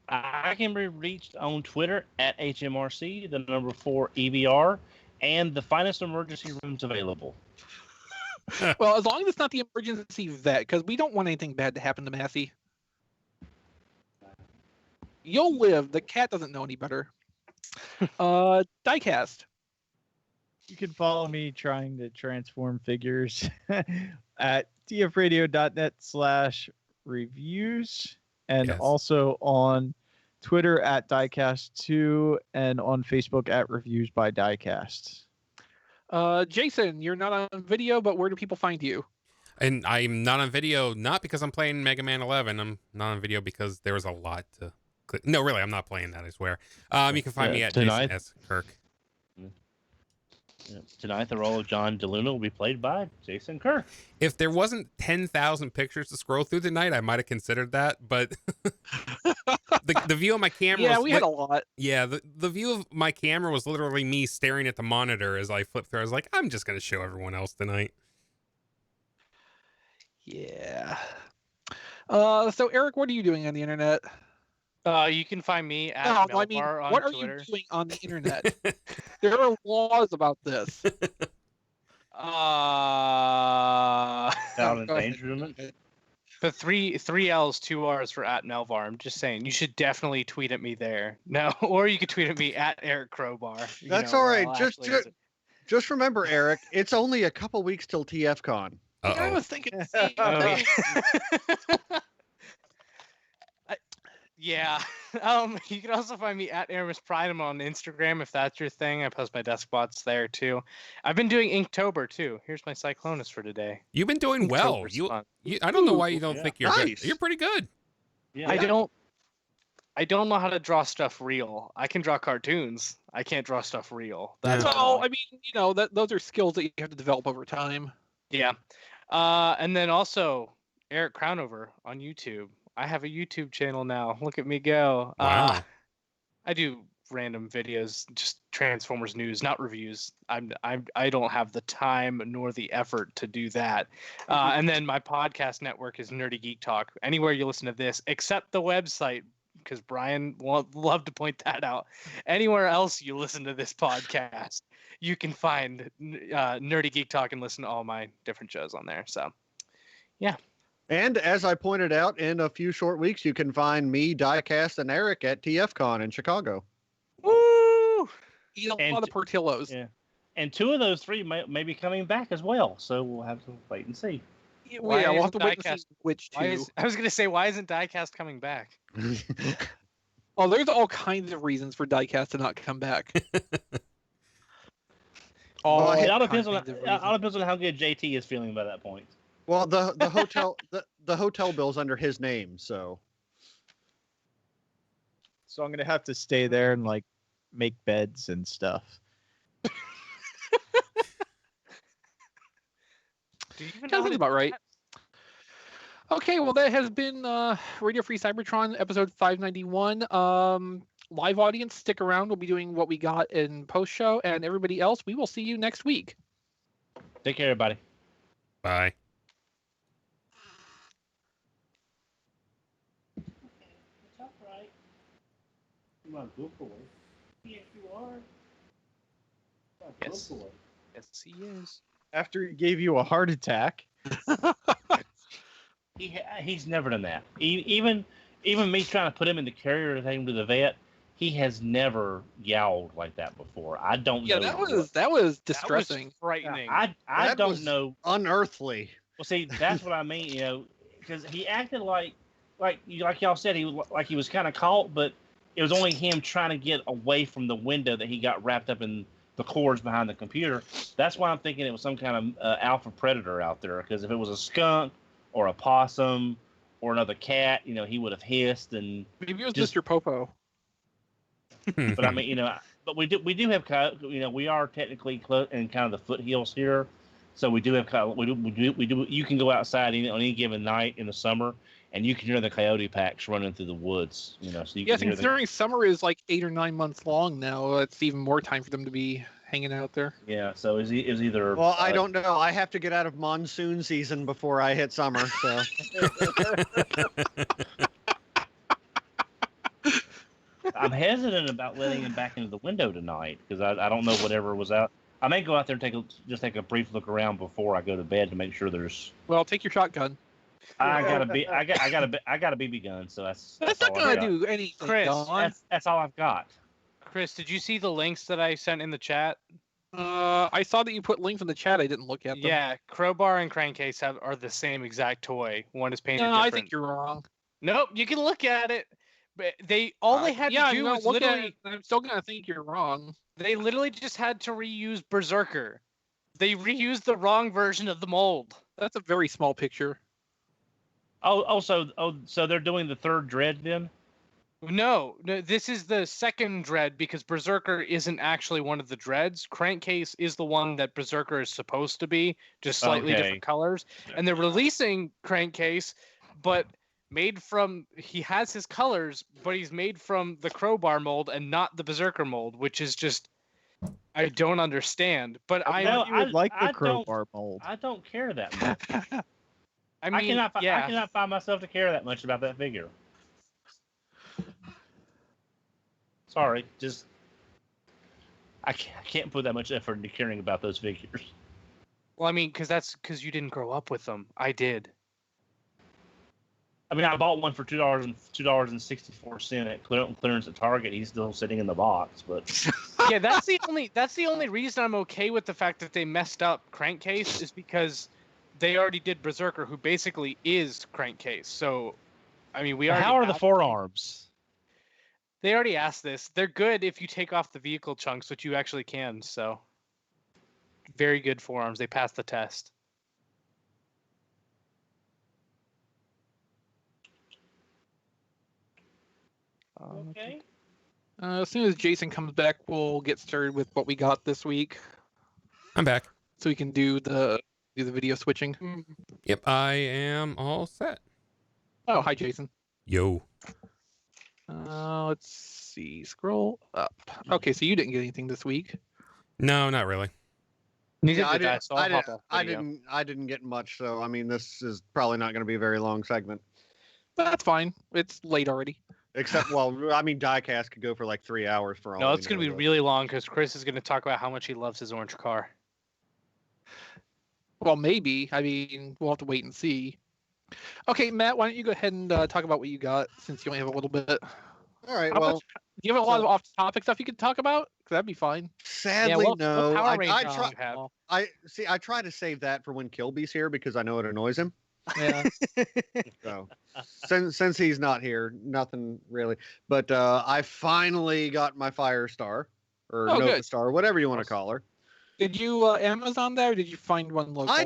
I can be reached on Twitter at HMRC, the number 4 EBR, and the finest emergency rooms available. Well, as long as it's not the emergency vet, because we don't want anything bad to happen to Massey. You'll live. The cat doesn't know any better. Diecast. You can follow me trying to transform figures at tfradio.net/reviews and Yes. also on Twitter at Diecast2 and on Facebook at Reviews by Diecast. Jason, you're not on video, but where do people find you? And I'm not on video, not because I'm playing Mega Man 11. I'm not on video because there was a lot to click. No, really, I'm not playing that, I swear. You can find me at tonight. Jason S. Kirk. Tonight, the role of John DeLuna will be played by Jason Kirk. If there wasn't 10,000 pictures to scroll through tonight, I might have considered that, but the view of my camera Yeah, was we had a lot. Yeah, the view of my camera was literally me staring at the monitor as I flipped through. I was like, I'm just going to show everyone else tonight. Yeah. So Eric, what are you doing on the internet? You can find me at No, I Melbar mean, on what are Twitter. you doing on the internet? There are laws about this. Sound Go ahead. endangerment. The three L's, 2 R's for at Melvar. I'm just saying, you should definitely tweet at me there. No, or you could tweet at me at Eric Crowbar. That's all right. I'll Just actually answer. just remember, Eric, it's only a couple weeks till TFCon. I Uh-oh. was thinking. Oh, yeah. You can also find me at Aramis Prime on Instagram if that's your thing. I post my desk bots there too. I've been doing Inktober too. Here's my Cyclonus for today. You've been doing well. Inktober's You, fun. I don't know why you Ooh, don't yeah. think you're good. Nice. You're pretty good. Yeah. I don't know how to draw stuff real. I can draw cartoons. I can't draw stuff real. That's Yeah. all. Well, I mean, those are skills that you have to develop over time. Yeah. And then also Eric Crownover on YouTube. I have a YouTube channel now. Look at me go. Wow. I do random videos, just Transformers news, not reviews. I don't have the time nor the effort to do that. And then my podcast network is Nerdy Geek Talk. Anywhere you listen to this, except the website, because Brian loved to point that out. Anywhere else you listen to this podcast, you can find Nerdy Geek Talk and listen to all my different shows on there. So, yeah. And as I pointed out, in a few short weeks, you can find me, Diecast, and Eric at TFCon in Chicago. Woo! Eat a And lot of Portillos. Yeah. And 2 of those 3 may be coming back as well. So we'll have to wait and see. Yeah, Why we'll have to isn't wait and Diecast- see which two. I was gonna say, why isn't Diecast coming back? Oh, there's all kinds of reasons for Diecast to not come back. Well, It all depends kinds of on reasons. how good JT is feeling by that point. Well, the hotel the hotel bill's under his name, so I'm gonna have to stay there and like make beds and stuff. Do you even know Sounds how to about do right. that? Okay, well, that has been Radio Free Cybertron episode 591. Live audience, stick around. We'll be doing what we got in post show, and everybody else, we will see you next week. Take care, everybody. Bye. Yes. Yes, he is. After he gave you a heart attack. He's never done that. Even me trying to put him in the carrier to take him to the vet, he has never yowled like that before. I don't Yeah, know. that was what- distressing. That was frightening. I That don't was- know. unearthly. Well, see, that's what I mean. Because he acted like y'all said, he was kind of caught, but it was only him trying to get away from the window that he got wrapped up in the cords behind the computer. That's why I'm thinking it was some kind of alpha predator out there. Because if it was a skunk or a possum or another cat, he would have hissed and. Maybe it was Just- Mr. Popo. But I mean, but we do have we are technically in kind of the foothills here, So we do have we do. You can go outside on any given night in the summer, and you can hear the coyote packs running through the woods. So you Yes, can hear considering summer is like 8 or 9 months long now, it's even more time for them to be hanging out there. Yeah. So is either. Well, I don't know. I have to get out of monsoon season before I hit summer. So I'm hesitant about letting him back into the window tonight because I don't know whatever was out. I may go out there and take a brief look around before I go to bed to make sure there's. Well, take your shotgun. I got a BB gun, so that's not all gonna I've got. do anything. Chris, Don. That's all I've got. Chris, did you see the links that I sent in the chat? I saw that you put links in the chat. I didn't look at them. Yeah, Crowbar and Crankcase are the same exact toy. One is painted No, different. I think you're wrong. Nope, you can look at it. But they had to do was literally. I'm still gonna think you're wrong. They literally just had to reuse Berserker. They reused the wrong version of the mold. That's a very small picture. So they're doing the third dread then? No, this is the second dread because Berserker isn't actually one of the dreads. Crankcase is the one that Berserker is supposed to be, just slightly different colors. And they're releasing Crankcase, but he has his colors, but he's made from the Crowbar mold and not the Berserker mold, which is just, I don't understand. But you would like the Crowbar mold. I don't care that much. I mean, I cannot find myself to care that much about that figure. Sorry, just I can't put that much effort into caring about those figures. Well, I mean, because you didn't grow up with them. I did. I mean, I bought one for $2.64 at clearance at Target. He's still sitting in the box, but yeah, that's the only reason I'm okay with the fact that they messed up Crankcase is because they already did Berserker, who basically is Crankcase. So, I mean, How are the forearms? They already asked this. They're good if you take off the vehicle chunks, which you actually can. So, very good forearms. They passed the test. okay. As soon as Jason comes back, we'll get started with what we got this week, I'm back. so we can do the video switching. Yep, I am all set. Oh, hi, Jason. Yo. Let's see. Scroll up. Okay, so you didn't get anything this week. No, not really. Neither yeah, did I. So I'll hop off video. I didn't get much. So I mean, this is probably not going to be a very long segment. That's fine. It's late already. Except, well, I mean, Diecast could go for like 3 hours for all. No, we it's going know, to be but- really long because Chris is going to talk about how much he loves his orange car. Well, maybe. I mean, we'll have to wait and see. Okay, Matt, why don't you go ahead and talk about what you got since you only have a little bit. All right. How Well, much- do you have a lot of off-topic stuff you could talk about? 'Cause that'd be fine. sadly, no. What Power I Ranger try. do you have? I try to save that for when Kilby's here because I know it annoys him. Yeah. So since he's not here, nothing really. But I finally got my Firestar or Oh, Nova good. Star, whatever you want to call her. Did you Amazon that, or did you find one local? I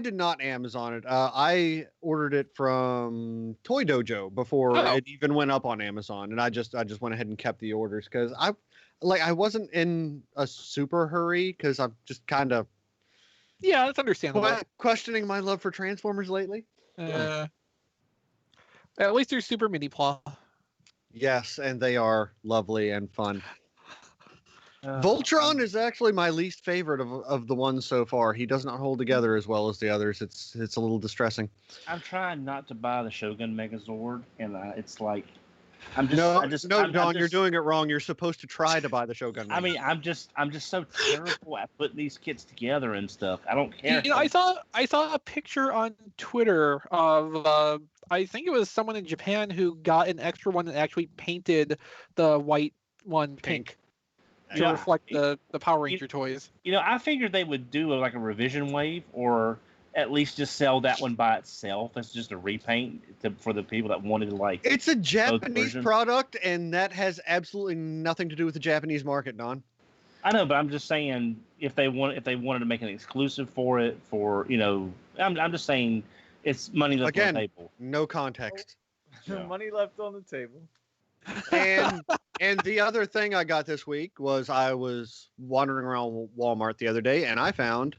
did not Amazon it. I ordered it from Toy Dojo before Oh. it even went up on Amazon, and I just went ahead and kept the orders because I wasn't in a super hurry because I'm just kind of Yeah, that's understandable. questioning my love for Transformers lately. At least they're super mini plot. Yes, and they are lovely and fun. Voltron is actually my least favorite of the ones so far. He does not hold together as well as the others. It's a little distressing. I'm trying not to buy the Shogun Megazord, and it's like Don, you're doing it wrong. You're supposed to try to buy the Shogun. I mean, I'm just so terrible at putting these kits together and stuff. I don't care. You know, I saw a picture on Twitter of I think it was someone in Japan who got an extra one and actually painted the white one pink to Yeah. reflect the Power Ranger toys. I figured they would do like a revision wave, or at least just sell that one by itself as just a repaint for the people that wanted to like. It's a Japanese versions. product, and that has absolutely nothing to do with the Japanese market, Don. I know, but I'm just saying if they wanted to make an exclusive for it, I'm just saying it's money left on the table. No context. Yeah. Money left on the table. And the other thing I got this week was I was wandering around Walmart the other day, and I found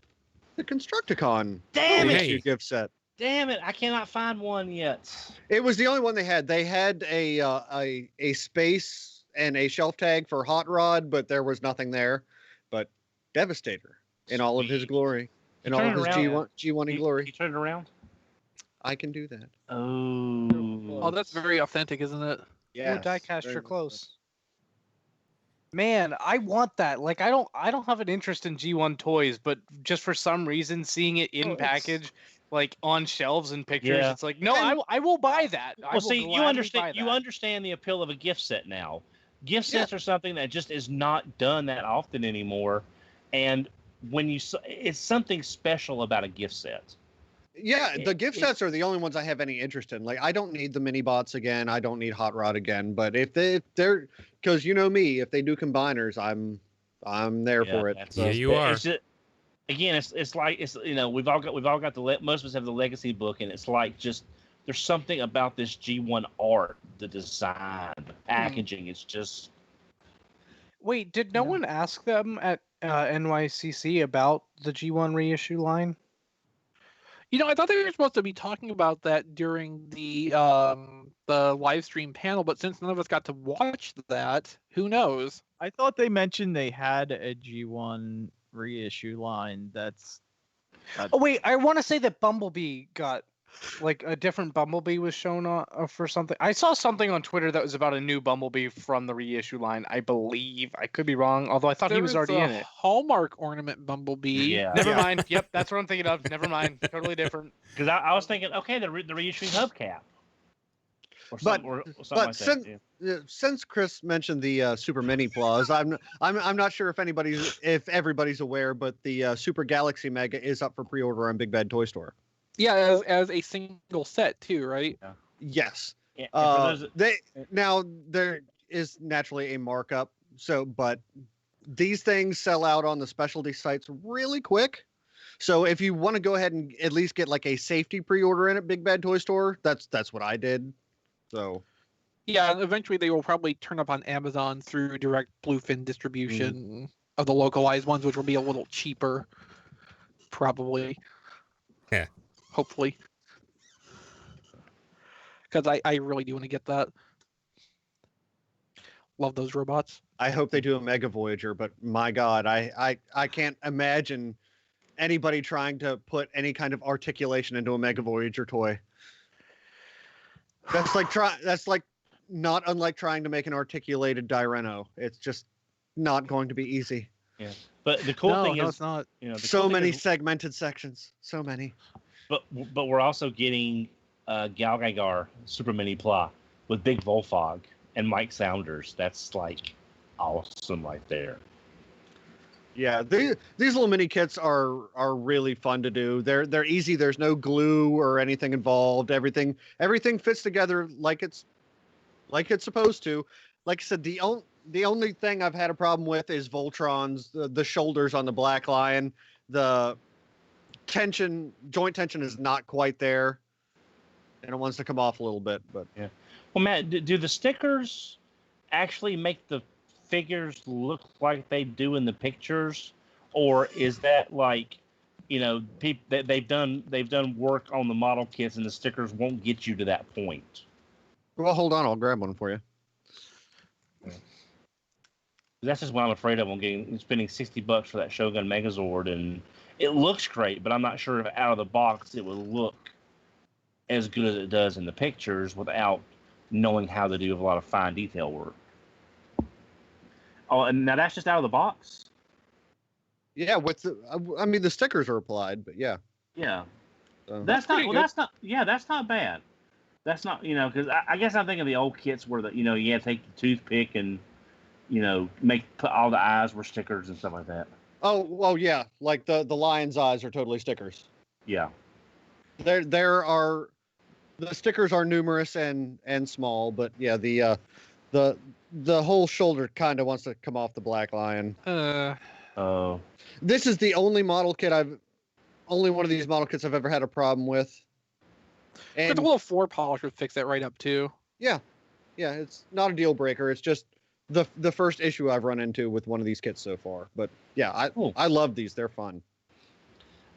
The Constructicon Damn it! reissue gift set. Damn it! I cannot find one yet. It was the only one they had. They had a space and a shelf tag for Hot Rod, but there was nothing there. But Devastator in all of his glory, in all turn of it his around, G1 in You glory. turn it around. I can do that. Oh. Oh, that's very authentic, isn't it? Yeah. Diecast, you're close. Man, I want that. Like, I don't have an interest in G1 toys, but just for some reason, seeing it in package, like on shelves and pictures, Yeah. it's like, no, I will buy that. I Well, will see, gladly buy you that. understand the appeal of a gift set now. Gift sets are something that just is not done that often anymore, and it's something special about a gift set. Yeah, the gift sets are the only ones I have any interest in. Like, I don't need the Mini-Bots again. I don't need Hot Rod again. But if they're, because you know me, if they do combiners, I'm there for it. So. Yeah, you are. It's just, again, it's like we've all got most of us have the legacy book, and it's like just there's something about this G1 art, the design, the packaging. It's just. Wait, did no one ask them at NYCC about the G1 reissue line? I thought they were supposed to be talking about that during the live stream panel, but since none of us got to watch that, who knows? I thought they mentioned they had a G1 reissue line. Oh wait, I want to say that Bumblebee got like a different Bumblebee was shown for something. I saw something on Twitter that was about a new Bumblebee from the reissue line. I believe I could be wrong, although I thought he was already in it. Hallmark ornament Bumblebee. Yeah. Never mind. Yep, that's what I'm thinking of. Never mind. Totally different. Because I was thinking, okay, the reissuing hubcap. Or something like that. Since Chris mentioned the Super Mini Plaws, I'm not sure if everybody's aware, but the Super Galaxy Mega is up for pre-order on Big Bad Toy Store. Yeah, as a single set too, right? Yeah. Yes. Yeah, now there is naturally a markup, but these things sell out on the specialty sites really quick. So if you want to go ahead and at least get like a safety pre-order in at Big Bad Toy Store, that's what I did. So yeah, and eventually they will probably turn up on Amazon through direct bluefin distribution of the localized ones, which will be a little cheaper, probably. Yeah. Hopefully. Because I really do want to get that. Love those robots. I hope they do a Mega Voyager, but my God, I can't imagine anybody trying to put any kind of articulation into a Mega Voyager toy. That's like not unlike trying to make an articulated Dyreno. It's just not going to be easy. Yeah. But the cool thing is, it's not. So many segmented sections. So many. But we're also getting Galgagar Super Mini Pla with Big Volfog and Mike Saunders. That's like awesome right there. Yeah, these little mini kits are really fun to do. They're easy. There's no glue or anything involved. Everything fits together like it's supposed to. Like I said, the only thing I've had a problem with is Voltron's the shoulders on the Black Lion. The joint tension is not quite there, and it wants to come off a little bit. But yeah. Well, Matt, do the stickers actually make the figures look like they do in the pictures, or is that like, they've done work on the model kits and the stickers won't get you to that point? Well, hold on, I'll grab one for you. That's just what I'm afraid of on spending $60 for that Shogun Megazord, and it looks great, but I'm not sure if out of the box it will look as good as it does in the pictures without knowing how to do a lot of fine detail work. Oh, and now that's just out of the box? Yeah, the stickers are applied, but yeah. Yeah. That's not bad. That's not, because I guess I'm thinking of the old kits where you had to take the toothpick and, put all the eyes were stickers and stuff like that. Oh, well, yeah. Like the lion's eyes are totally stickers. Yeah. The stickers are numerous and small, but yeah, the whole shoulder kind of wants to come off the Black Lion. Oh. This is the only model kit only one of these model kits I've ever had a problem with. And But the little 4 polish would fix that right up too. yeah, it's not a deal breaker. It's just the first issue I've run into with one of these kits so far. But yeah, Cool. I love these. They're fun.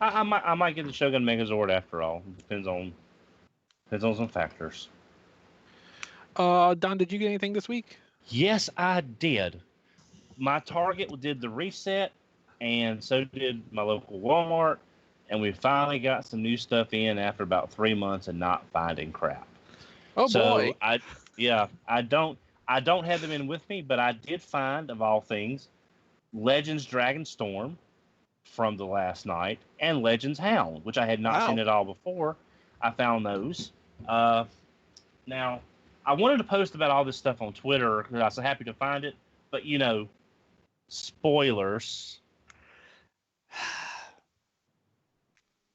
I might get the Shogun Megazord after all. Depends on some factors. Don, did you get anything this week? Yes, I did. My Target did the reset, and so did my local Walmart, and we finally got some new stuff in after about 3 months of not finding crap. Oh boy! I don't have them in with me, but I did find, of all things, Legends Dragon Storm from the last night and Legends Hound, which I had not seen at all before. I found those. Now, I wanted to post about all this stuff on Twitter because I was so happy to find it, but spoilers.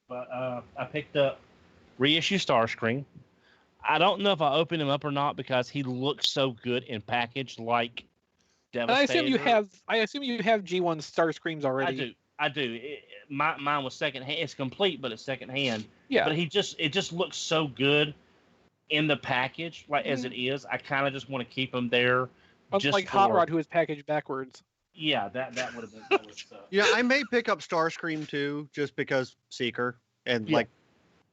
But I picked up reissue Starscream. I don't know if I opened him up or not because he looks so good in package, like Devastator. I assume you have G1 Starscreams already. I do. Mine was secondhand. It's complete, but it's secondhand. Yeah. But it just looks so good in the package, as it is. I kind of just want to keep him there. Unlike Hot Rod, who is packaged backwards. Yeah, that would have been. That was, Yeah, I may pick up Starscream too, just because Seeker and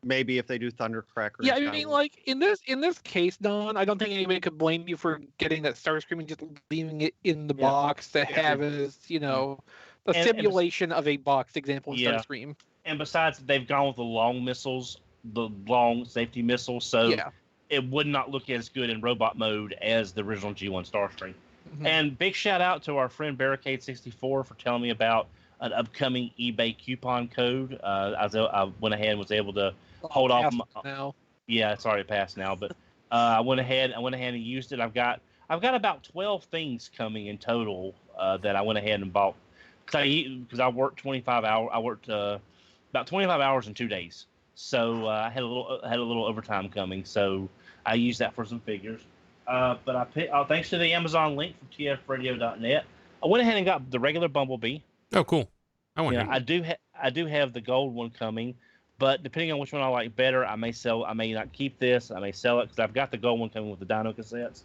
maybe if they do Thundercracker. Yeah, I mean, like in this case, Don, I don't think anybody could blame you for getting that Starscream and just leaving it in the box to have as the simulation of a boxed example of Starscream. And besides, they've gone with the long missiles, the long safety missiles, so it would not look as good in robot mode as the original G1 Starscream. Mm-hmm. And big shout out to our friend Barricade64 for telling me about an upcoming eBay coupon code. I went ahead and was able to hold off. Now. Yeah, it's already passed now, but I went ahead and used it. I've got about 12 things coming in total that I went ahead and bought because I worked 25 hours. I worked about 25 hours in 2 days, so I had a little overtime coming. So I used that for some figures. But I picked, thanks to the Amazon link from tfradio.net, I went ahead and got the regular Bumblebee. Oh, cool! I want I do have the gold one coming, but depending on which one I like better, I may sell. I may not keep this. I may sell it because I've got the gold one coming with the Dino cassettes.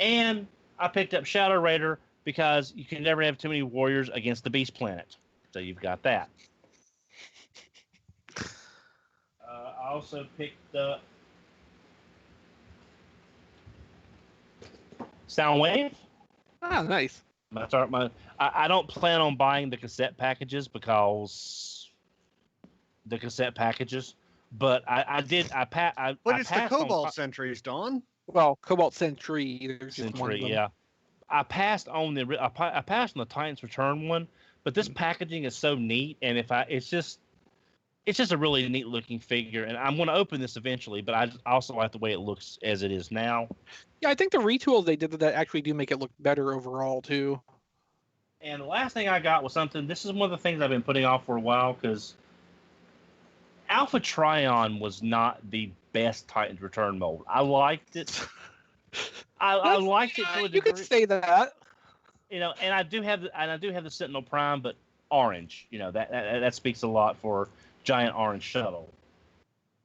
And I picked up Shadow Raider because you can never have too many warriors against the Beast Planet. So you've got that. I also picked up Soundwave. Ah, nice. I don't plan on buying the cassette packages because but I did. But it's the Cobalt Sentries, Don. Well, Cobalt Sentry. There's just one of them. Yeah. I passed on the Titans Return one, but this packaging is so neat, and it's just a really neat looking figure, and I'm going to open this eventually, but I also like the way it looks as it is now. Yeah, I think the retools they did that actually do make it look better overall too. And the last thing I got was something. This is one of the things I've been putting off for a while because Alpha Trion was not the best Titans Return mold. I liked it. I liked it to a degree. You could say that. And I do have the Sentinel Prime, but orange. That speaks a lot for Giant Orange Shuttle.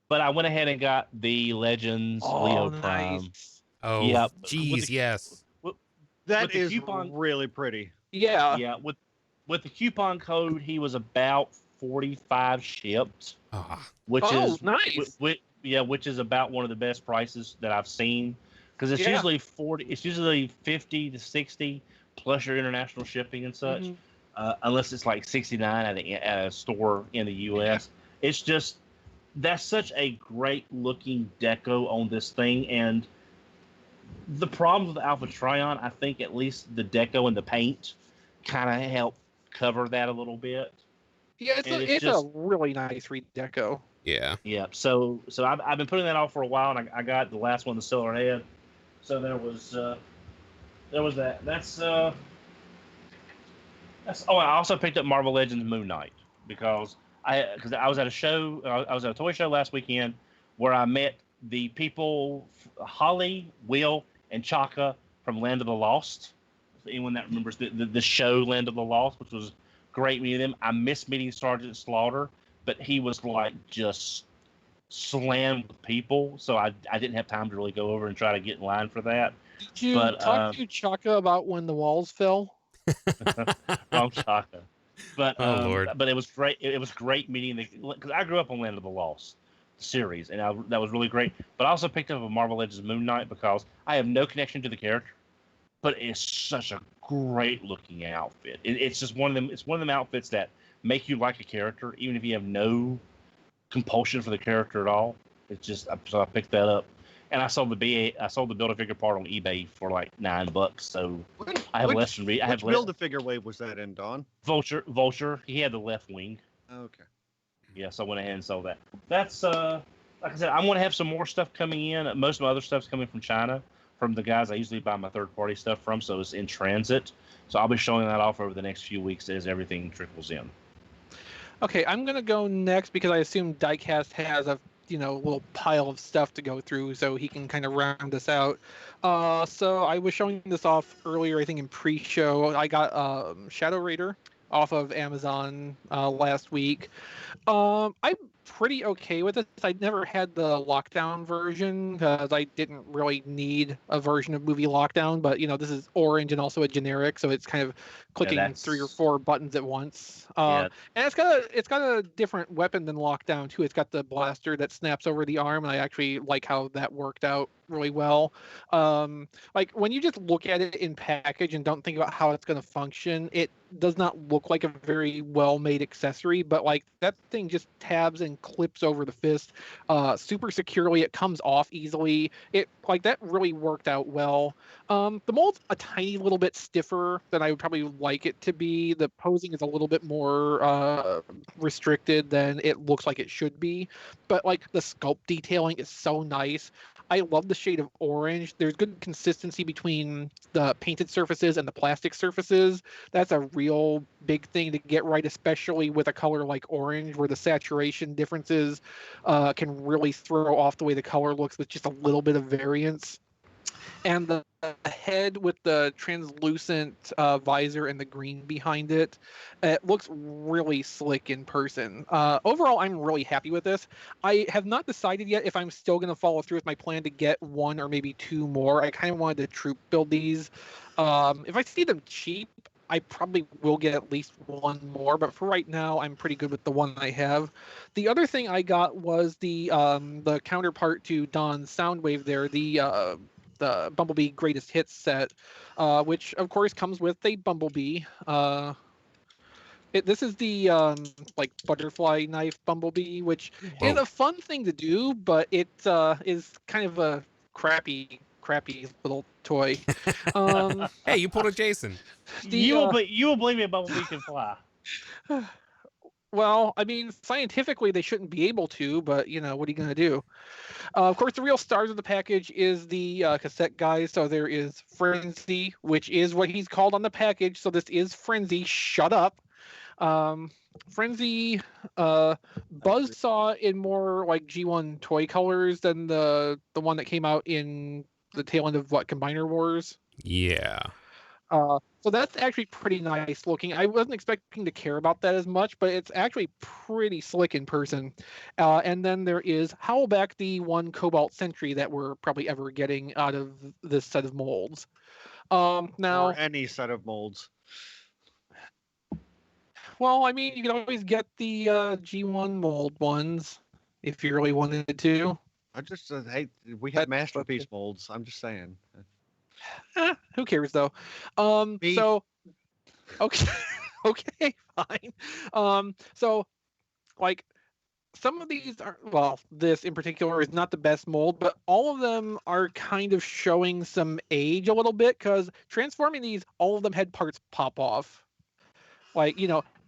But I went ahead and got the Legends Leo Prime. Nice. Oh, yeah, geez, yes. That is really pretty. Yeah. Yeah, with the coupon code, he was about 45 shipped, which is nice. Which is about one of the best prices that I've seen because it's usually 40. It's usually 50 to 60 plus your international shipping and such. Unless it's like 69 at a store in the U.S. It's just that's such a great looking deco on this thing, and the problem with the Alpha Trion, I think at least the deco and the paint kind of help cover that a little bit. Yeah, it's a really nice redeco. Yeah. Yeah. So I've been putting that off for a while, and I got the last one, the Stellar Head. So there was that. That's. Oh, I also picked up Marvel Legends Moon Knight because I was at a show. I was at a toy show last weekend where I met the people, Holly, Will, and Chaka from Land of the Lost. For anyone that remembers the show Land of the Lost, which was great meeting them. I missed meeting Sergeant Slaughter, but he was like just slammed with people, so I didn't have time to really go over and try to get in line for that. Did you talk to Chaka about when the walls fell? Wrong Chaka. But Oh, Lord. but it was great. It was great meeting because I grew up on Land of the Lost series, and that was really great. But I also picked up a Marvel Legends Moon Knight because I have no connection to the character, but it's such a great looking outfit. It's just one of them. It's one of them outfits that make you like a character, even if you have no compulsion for the character at all. It's just so I picked that up, and I sold the Build-A-Figure part on eBay for like $9. So I have less than I have Which Build-A-Figure wave was that in, Don? Vulture. He had the left wing. Okay. Yeah, so I went ahead and sold that. That's like I said, I'm going to have some more stuff coming in. Most of my other stuff's coming from China, from the guys I usually buy my third-party stuff from, so it's in transit. So I'll be showing that off over the next few weeks as everything trickles in. Okay, I'm gonna go next because I assume Diecast has a little pile of stuff to go through, so he can kind of round us out. So I was showing this off earlier, I think in pre-show. I got Shadow Raider off of Amazon last week. I'm pretty okay with it. I never had the lockdown version because I didn't really need a version of Movie Lockdown, but this is orange and also a generic, so it's kind of clicking 3 or 4 buttons at once. Yeah. And it's got a different weapon than Lockdown too. It's got the blaster that snaps over the arm, and I actually like how that worked out really well. Like when you just look at it in package and don't think about how it's going to function, it does not look like a very well made accessory, but like that thing just tabs and clips over the fist super securely. It comes off easily. It like that really worked out well. The mold's a tiny little bit stiffer than I would probably like it to be. The posing is a little bit more restricted than it looks like it should be, but like the sculpt detailing is so nice. I love the shade of orange. There's good consistency between the painted surfaces and the plastic surfaces. That's a real big thing to get right, especially with a color like orange, where the saturation differences can really throw off the way the color looks with just a little bit of variance. And the head with the translucent visor and the green behind it, it looks really slick in person. Overall, I'm really happy with this. I have not decided yet if I'm still going to follow through with my plan to get 1 or maybe 2 more. I kind of wanted to troop build these. If I see them cheap, I probably will get at least 1 more, but for right now, I'm pretty good with the one I have. The other thing I got was the counterpart to Don's Soundwave there, the Bumblebee Greatest Hits set, which of course comes with a Bumblebee. This is the like butterfly knife Bumblebee, which is a fun thing to do, but it is kind of a crappy little toy. Hey, you pulled a Jason. You will believe me, Bumblebee can fly. Well, I mean, scientifically they shouldn't be able to, but what are you gonna do? Of course, the real stars of the package is the cassette guys. So there is Frenzy, which is what he's called on the package. So this is Frenzy. Shut up. Frenzy, Buzzsaw in more like G1 toy colors than the one that came out in the tail end of Combiner Wars. Yeah. So that's actually pretty nice looking. I wasn't expecting to care about that as much, but it's actually pretty slick in person. And then there is Howlback, the 1 Cobalt Sentry that we're probably ever getting out of this set of molds. Now, or any set of molds. Well, I mean, you can always get the G1 mold ones if you really wanted to. I just hey, we have masterpiece molds. I'm just saying. Who cares though? Me. So okay, okay, fine. So like some of these are, well, this in particular is not the best mold, but all of them are kind of showing some age a little bit because transforming these, all of them had parts pop off. Like,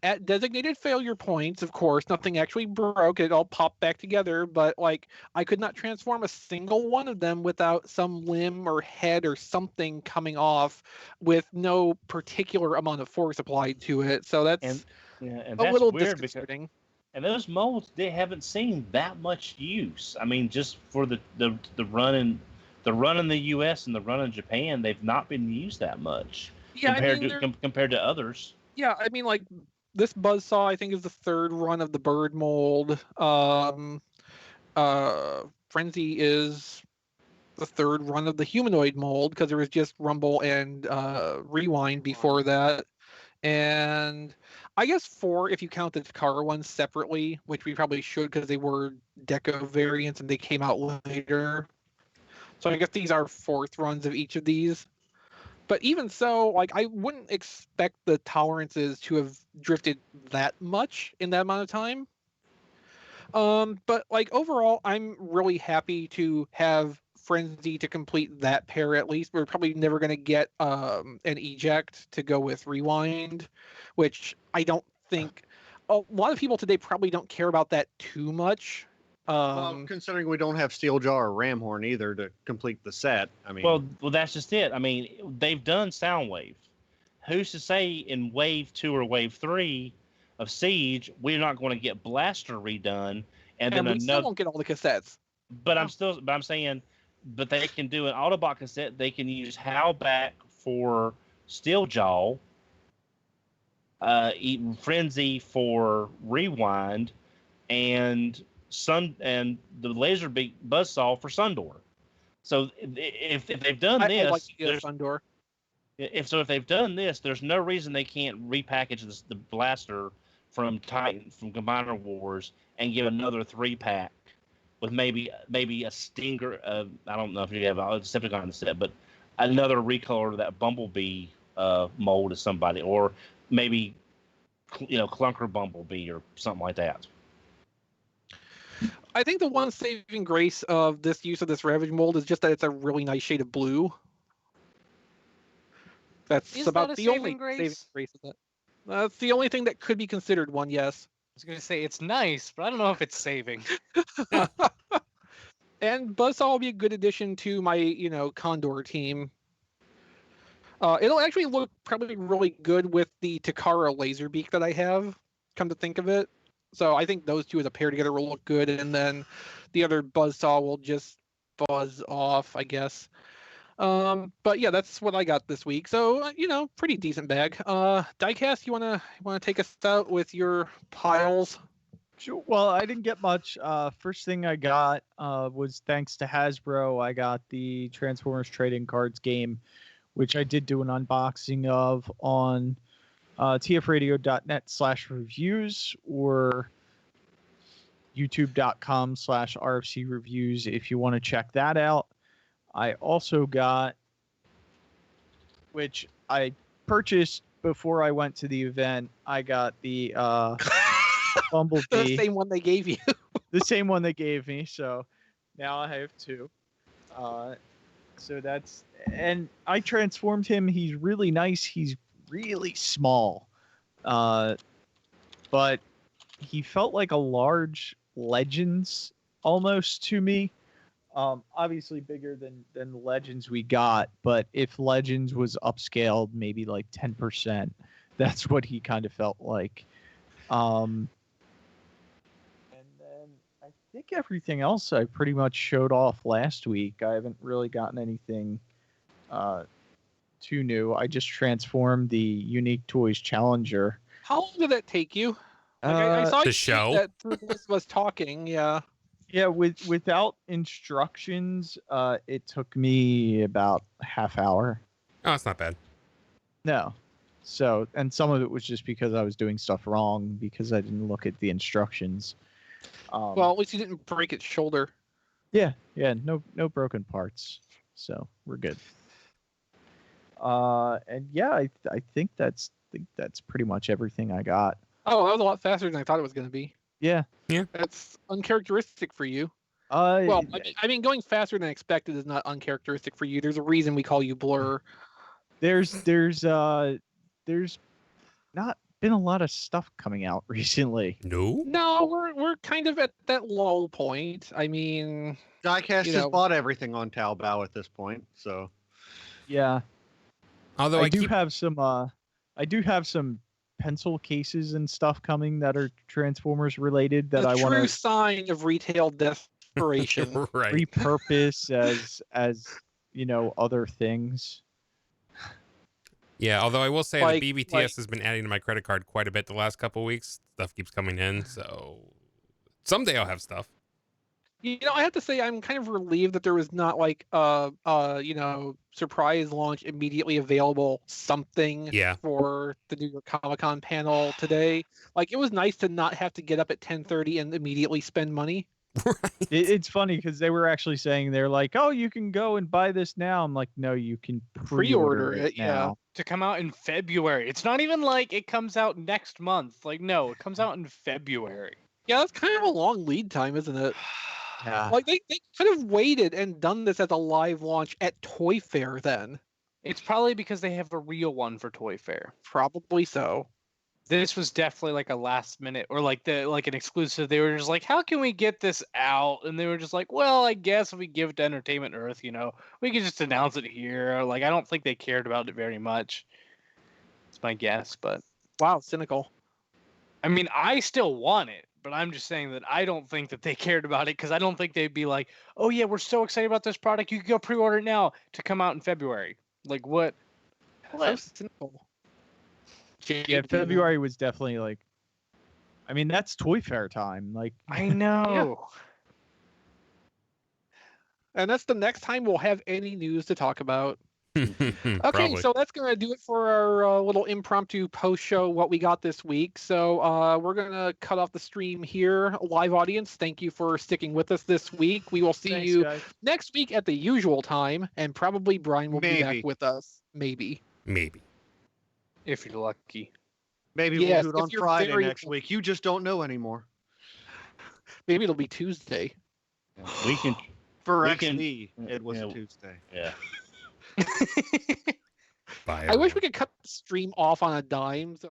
at designated failure points, of course, nothing actually broke. It all popped back together. But, like, I could not transform a single one of them without some limb or head or something coming off with no particular amount of force applied to it. So that's a that's little weird disconcerting. And those molds, they haven't seen that much use. I mean, just for the run in the U.S. and the run in Japan, they've not been used that much compared to others. Yeah, I mean, like, this Buzzsaw, I think, is the 3rd run of the bird mold. Frenzy is the 3rd run of the humanoid mold because there was just Rumble and Rewind before that. and I guess 4 if you count the Takara ones separately, which we probably should because they were Deco variants and they came out later. So I guess these are 4th runs of each of these. But even so, like I wouldn't expect the tolerances to have drifted that much in that amount of time. But like overall, I'm really happy to have Frenzy to complete that pair at least. We're probably never going to get an eject to go with Rewind, which I don't think a lot of people today probably don't care about that too much. Well, considering we don't have Steel Jar or Ramhorn either to complete the set, I mean, Well, that's just it. I mean, they've done Soundwave. Who's to say in Wave 2 or Wave 3 of Siege we're not going to get Blaster redone and then we still another? won't get all the cassettes. But I'm saying, but they can do an Autobot cassette. They can use Howlback for Steeljaw, Frenzy for Rewind, and the Laserbeak Buzzsaw for Sundor. So if they've done I this, like Sundor. if they've done this, there's no reason they can't repackage the Blaster from Titan from Combiner Wars and give another 3-pack with maybe a Stinger. I don't know if you have a Decepticon in the set, but another recolor of that Bumblebee mold to somebody, or maybe Clunker Bumblebee or something like that. I think the one saving grace of this use of this Ravage mold is just that it's a really nice shade of blue. That's Is about that a the only saving grace? saving grace of it. That's the only thing that could be considered one, yes. I was gonna say it's nice, but I don't know if it's saving. And Buzzsaw will be a good addition to my, Condor team. It'll actually look probably really good with the Takara Laserbeak that I have, come to think of it. So I think those two as a pair together will look good, and then the other Buzzsaw will just buzz off, I guess. But yeah, that's what I got this week. So pretty decent bag. Diecast, you wanna take us out with your piles? Sure. Well, I didn't get much. First thing I got was thanks to Hasbro. I got the Transformers trading cards game, which I did do an unboxing of on tfradio.net/reviews or youtube.com/RFC reviews if you want to check that out. I also got, which I purchased before I went to the event, I got the Bumblebee. The same one they gave you. The same one they gave me. So now I have 2. So that's, and I transformed him. He's really nice. He's really small. But he felt like a large Legends almost to me. Obviously bigger than the Legends we got, but if Legends was upscaled maybe like 10%, that's what he kind of felt like. And then I think everything else I pretty much showed off last week. I haven't really gotten anything too new. I just transformed the Unique Toys Challenger. How long did that take you? I saw The you show? that this was talking. Yeah. Yeah, without instructions, it took me about a half hour. Oh, it's not bad. No. So, and some of it was just because I was doing stuff wrong because I didn't look at the instructions. Well, at least you didn't break its shoulder. Yeah, no broken parts. So we're good. And yeah, I think that's pretty much everything I got. Oh, that was a lot faster than I thought it was going to be. Yeah. That's uncharacteristic for you. Well, I mean, going faster than expected is not uncharacteristic for you. There's a reason we call you Blur. There's not been a lot of stuff coming out recently. No, we're kind of at that lull point. I mean, Diecast has bought everything on Taobao at this point, so Yeah. although I do have some pencil cases and stuff coming that are Transformers related that a I want true to sign of retail desperation. right. repurpose as other things. Yeah, although I will say Like- the BBTS like- has been adding to my credit card quite a bit the last couple of weeks. Stuff keeps coming in, so someday I'll have stuff. I have to say I'm kind of relieved that there was not like surprise launch immediately available something Yeah. for the New York Comic Con panel today. Like it was nice to not have to get up at 10:30 and immediately spend money. It's funny because they were actually saying they're like, oh, you can go and buy this now. I'm like, no, you can pre-order it now. To come out in February. It's not even like it comes out next month. Like, no, it comes out in February. Yeah, that's kind of a long lead time, isn't it? Yeah. Like they could have waited and done this as a live launch at Toy Fair then. It's probably because they have a real one for Toy Fair. Probably so. This was definitely like a last minute or like an exclusive. They were just like, how can we get this out? And they were just like, well, I guess if we give it to Entertainment Earth, we can just announce it here. Like, I don't think they cared about it very much. It's my guess, but Wow, cynical. I mean, I still want it, but I'm just saying that I don't think that they cared about it because I don't think they'd be like, oh yeah, we're so excited about this product. You can go pre-order it now to come out in February. Like what? So cynical. Yeah, February was definitely like, I mean, that's Toy Fair time. Like, I know. And that's the next time we'll have any news to talk about. Okay, Probably. so that's going to do it for our little impromptu post-show, what we got this week. So we're going to cut off the stream here. Live audience, thank you for sticking with us this week. We will see thanks, you guys. next week at the usual time, and probably Brian will be back with us. Maybe. Maybe. If you're lucky. Maybe Yes, we'll do it if on you're Friday very- next week. You just don't know anymore. Maybe it'll be Tuesday. We can. For We Exvee, can- it was yeah. a Tuesday. Yeah. Bye. I wish everyone. we could cut the stream off on a dime. So